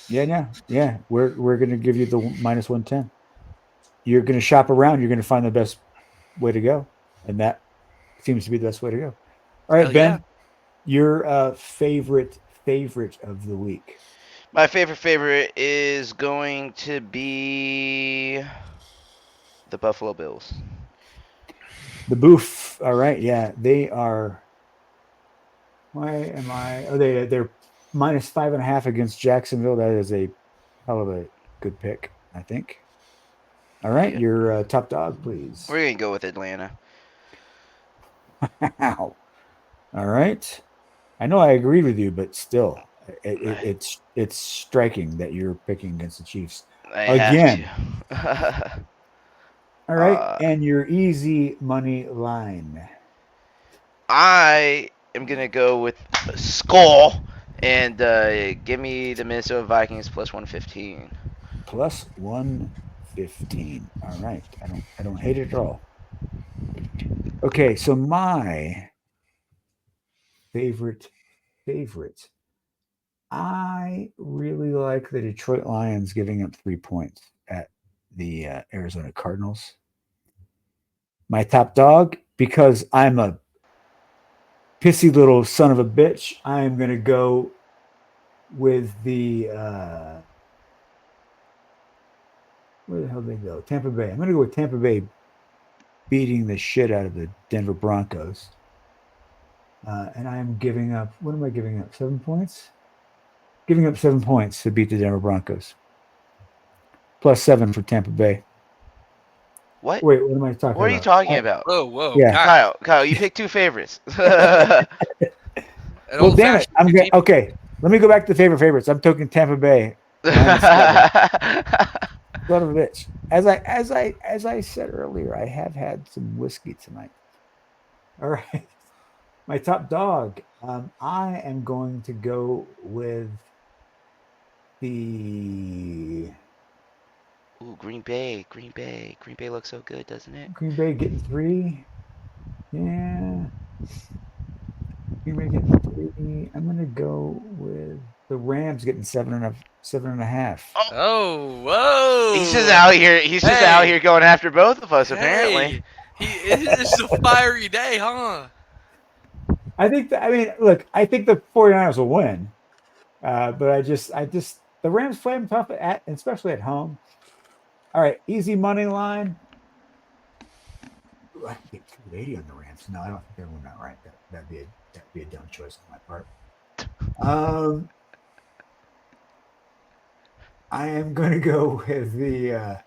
Yeah. We're gonna give you the minus 110. You're gonna shop around. You're gonna find the best way to go. And that seems to be the best way to go. All right, Hell Ben, yeah. your favorite of the week. My favorite is going to be the Buffalo Bills. The Boof. All right, yeah, they are. Why am I? Oh, they're minus 5.5 against Jacksonville. That is a hell of a good pick, I think. All right, Yeah. your top dog, please. We're gonna go with Atlanta. Wow. All right. I know I agreed with you, but still, it's striking that you're picking against the Chiefs I have again. to. All right, uh, and your easy money line I am gonna go with Skull and give me the Minnesota Vikings plus 115. plus 115. All right, I don't hate it at all. Okay, so my favorite. I really like the Detroit Lions giving up 3 points at the Arizona Cardinals. My top dog, because I'm a pissy little son of a bitch, I am going to go with the where the hell did they go? Tampa Bay. I'm going to go with Tampa Bay beating the shit out of the Denver Broncos. And I am giving up. What am I giving up? 7 points. Giving up 7 points to beat the Denver Broncos. Plus 7 for Tampa Bay. What? Wait, what am I talking What are you about? talking about? Whoa, Yeah. God. Kyle, you picked two favorites. An Well, damn it. old-fashioned I'm team. okay. Let me go back to favorites. I'm taking Tampa Bay. -7. Son of a bitch. As I said earlier, I have had some whiskey tonight. All right. My top dog. I am going to go with the Ooh, Green Bay. Green Bay looks so good, doesn't it? Green Bay getting 3. Yeah. Green Bay getting 3. I'm gonna go with the Rams getting 7.5. Oh, whoa. He's just out here. He's just out here going after both of us. Apparently. It's a fiery day, huh? I think that, I mean, look, I think the 49ers will win. But I just the Rams play them tough especially at home. All right, easy money line. Ooh, I can get 280 on the Rams. No, I don't think they're winning outright. That'd be a dumb choice on my part. I am going to go with the.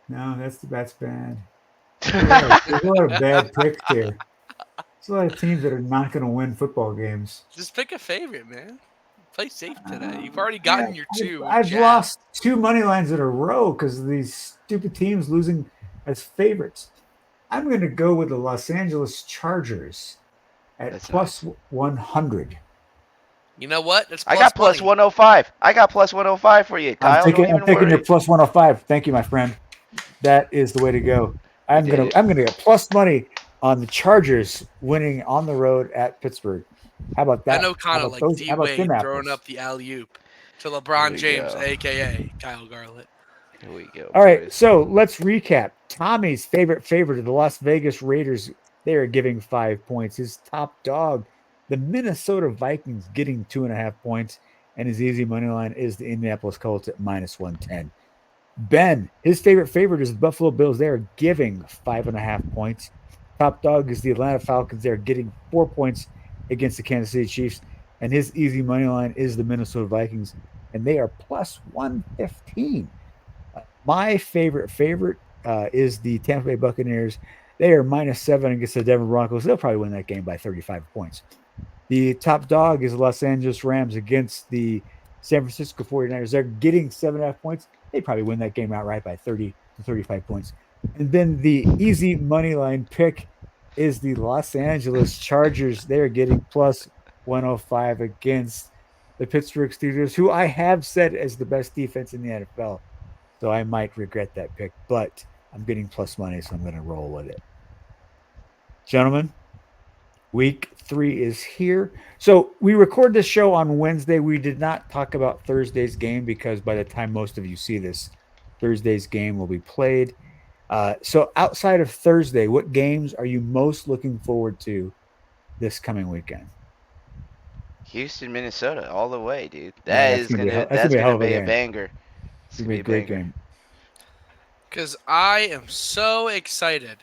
No, that's bad. There's a lot of bad picks here. There's a lot of teams that are not going to win football games. Just pick a favorite, man. Play safe today. You've already gotten your two. I've lost 2 money lines in a row because of these stupid teams losing as favorites. I'm going to go with the Los Angeles Chargers at That's plus nice. 100. You know what? That's I got plus money. 105. I got plus 105 for you, Kyle. I'm taking your plus 105. Thank you, my friend. That is the way to go. I'm gonna get plus money on the Chargers winning on the road at Pittsburgh. How about that? I know kind of like D-Wade throwing up the alley-oop to LeBron James, a.k.a. Kyle Garlett. Here we go. All right, so let's recap. Tommy's favorite of the Las Vegas Raiders, they are giving 5 points. His top dog, the Minnesota Vikings, getting 2.5 points. And his easy money line is the Indianapolis Colts at minus 110. Ben, his favorite is the Buffalo Bills. They are giving 5.5 points. Top dog is the Atlanta Falcons. They're getting 4 points against the Kansas City Chiefs. And his easy money line is the Minnesota Vikings. And they are plus 115. My favorite is the Tampa Bay Buccaneers. They are -7 against the Denver Broncos. They'll probably win that game by 35 points. The top dog is the Los Angeles Rams against the San Francisco 49ers. They're getting 7.5 points. They probably win that game outright by 30 to 35 points. And then the easy money line pick is the Los Angeles Chargers. They're getting plus 105 against the Pittsburgh Steelers, who I have said is the best defense in the NFL. So I might regret that pick, but I'm getting plus money, so I'm going to roll with it. Gentlemen, week 3 is here. So we record this show on Wednesday. We did not talk about Thursday's game because by the time most of you see this, Thursday's game will be played. So outside of Thursday, what games are you most looking forward to this coming weekend? Houston, Minnesota, all the way, dude. Yeah, that's gonna be that's That's gonna be a hell gonna of a be a game. banger. It's It's gonna gonna be be a a great banger. game. Because I am so excited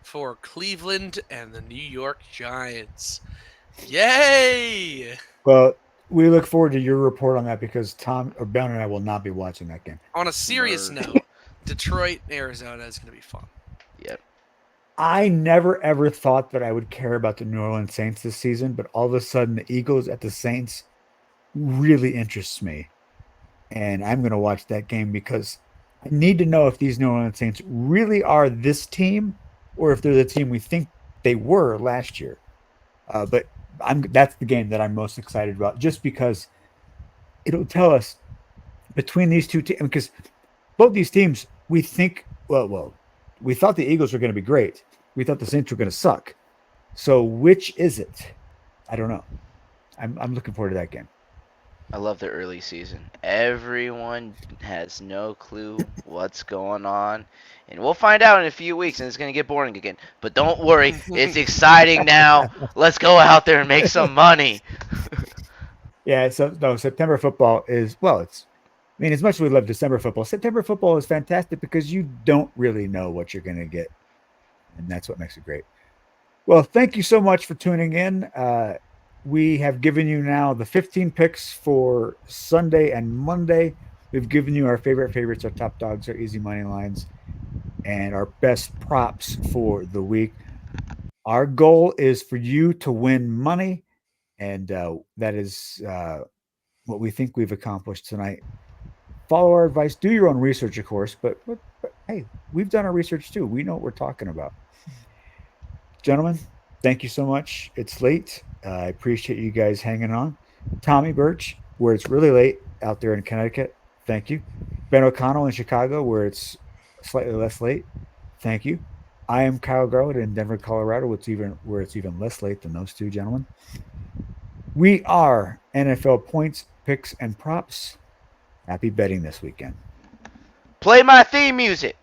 for Cleveland and the New York Giants. Yay! Well, we look forward to your report on that because Tom or Ben and I will not be watching that game. On a serious Word. note, Detroit, Arizona is going to be fun. Yep. I never ever thought that I would care about the New Orleans Saints this season, but all of a sudden the Eagles at the Saints really interests me. And I'm going to watch that game because I need to know if these New Orleans Saints really are this team or if they're the team we think they were last year. But that's the game that I'm most excited about just because it'll tell us between these two teams because both these teams we think we thought the Eagles were going to be great. We thought the Saints were going to suck. So which is it? I don't know. I'm looking forward to that game. I love the early season. Everyone has no clue what's going on. And we'll find out in a few weeks and it's going to get boring again. But don't worry, it's exciting now. Let's go out there and make some money. Yeah, so no, September football is it's I mean, as much as we love December football, September football is fantastic because you don't really know what you're going to get. And that's what makes it great. Well, thank you so much for tuning in. We have given you now the 15 picks for Sunday and Monday. We've given you our favorite favorites, our top dogs, our easy money lines, and our best props for the week. Our goal is for you to win money, and that is what we think we've accomplished tonight. Follow our advice. Do your own research, of course, but hey, we've done our research too. We know what we're talking about. Gentlemen, thank you so much. It's late. I appreciate you guys hanging on. Tommy Birch, where it's really late out there in Connecticut, thank you. Ben O'Connell in Chicago, where it's slightly less late, thank you. I am Kyle Garwood in Denver, Colorado, where it's even less late than those two gentlemen. We are NFL points, picks, and props. Happy betting this weekend. Play my theme music.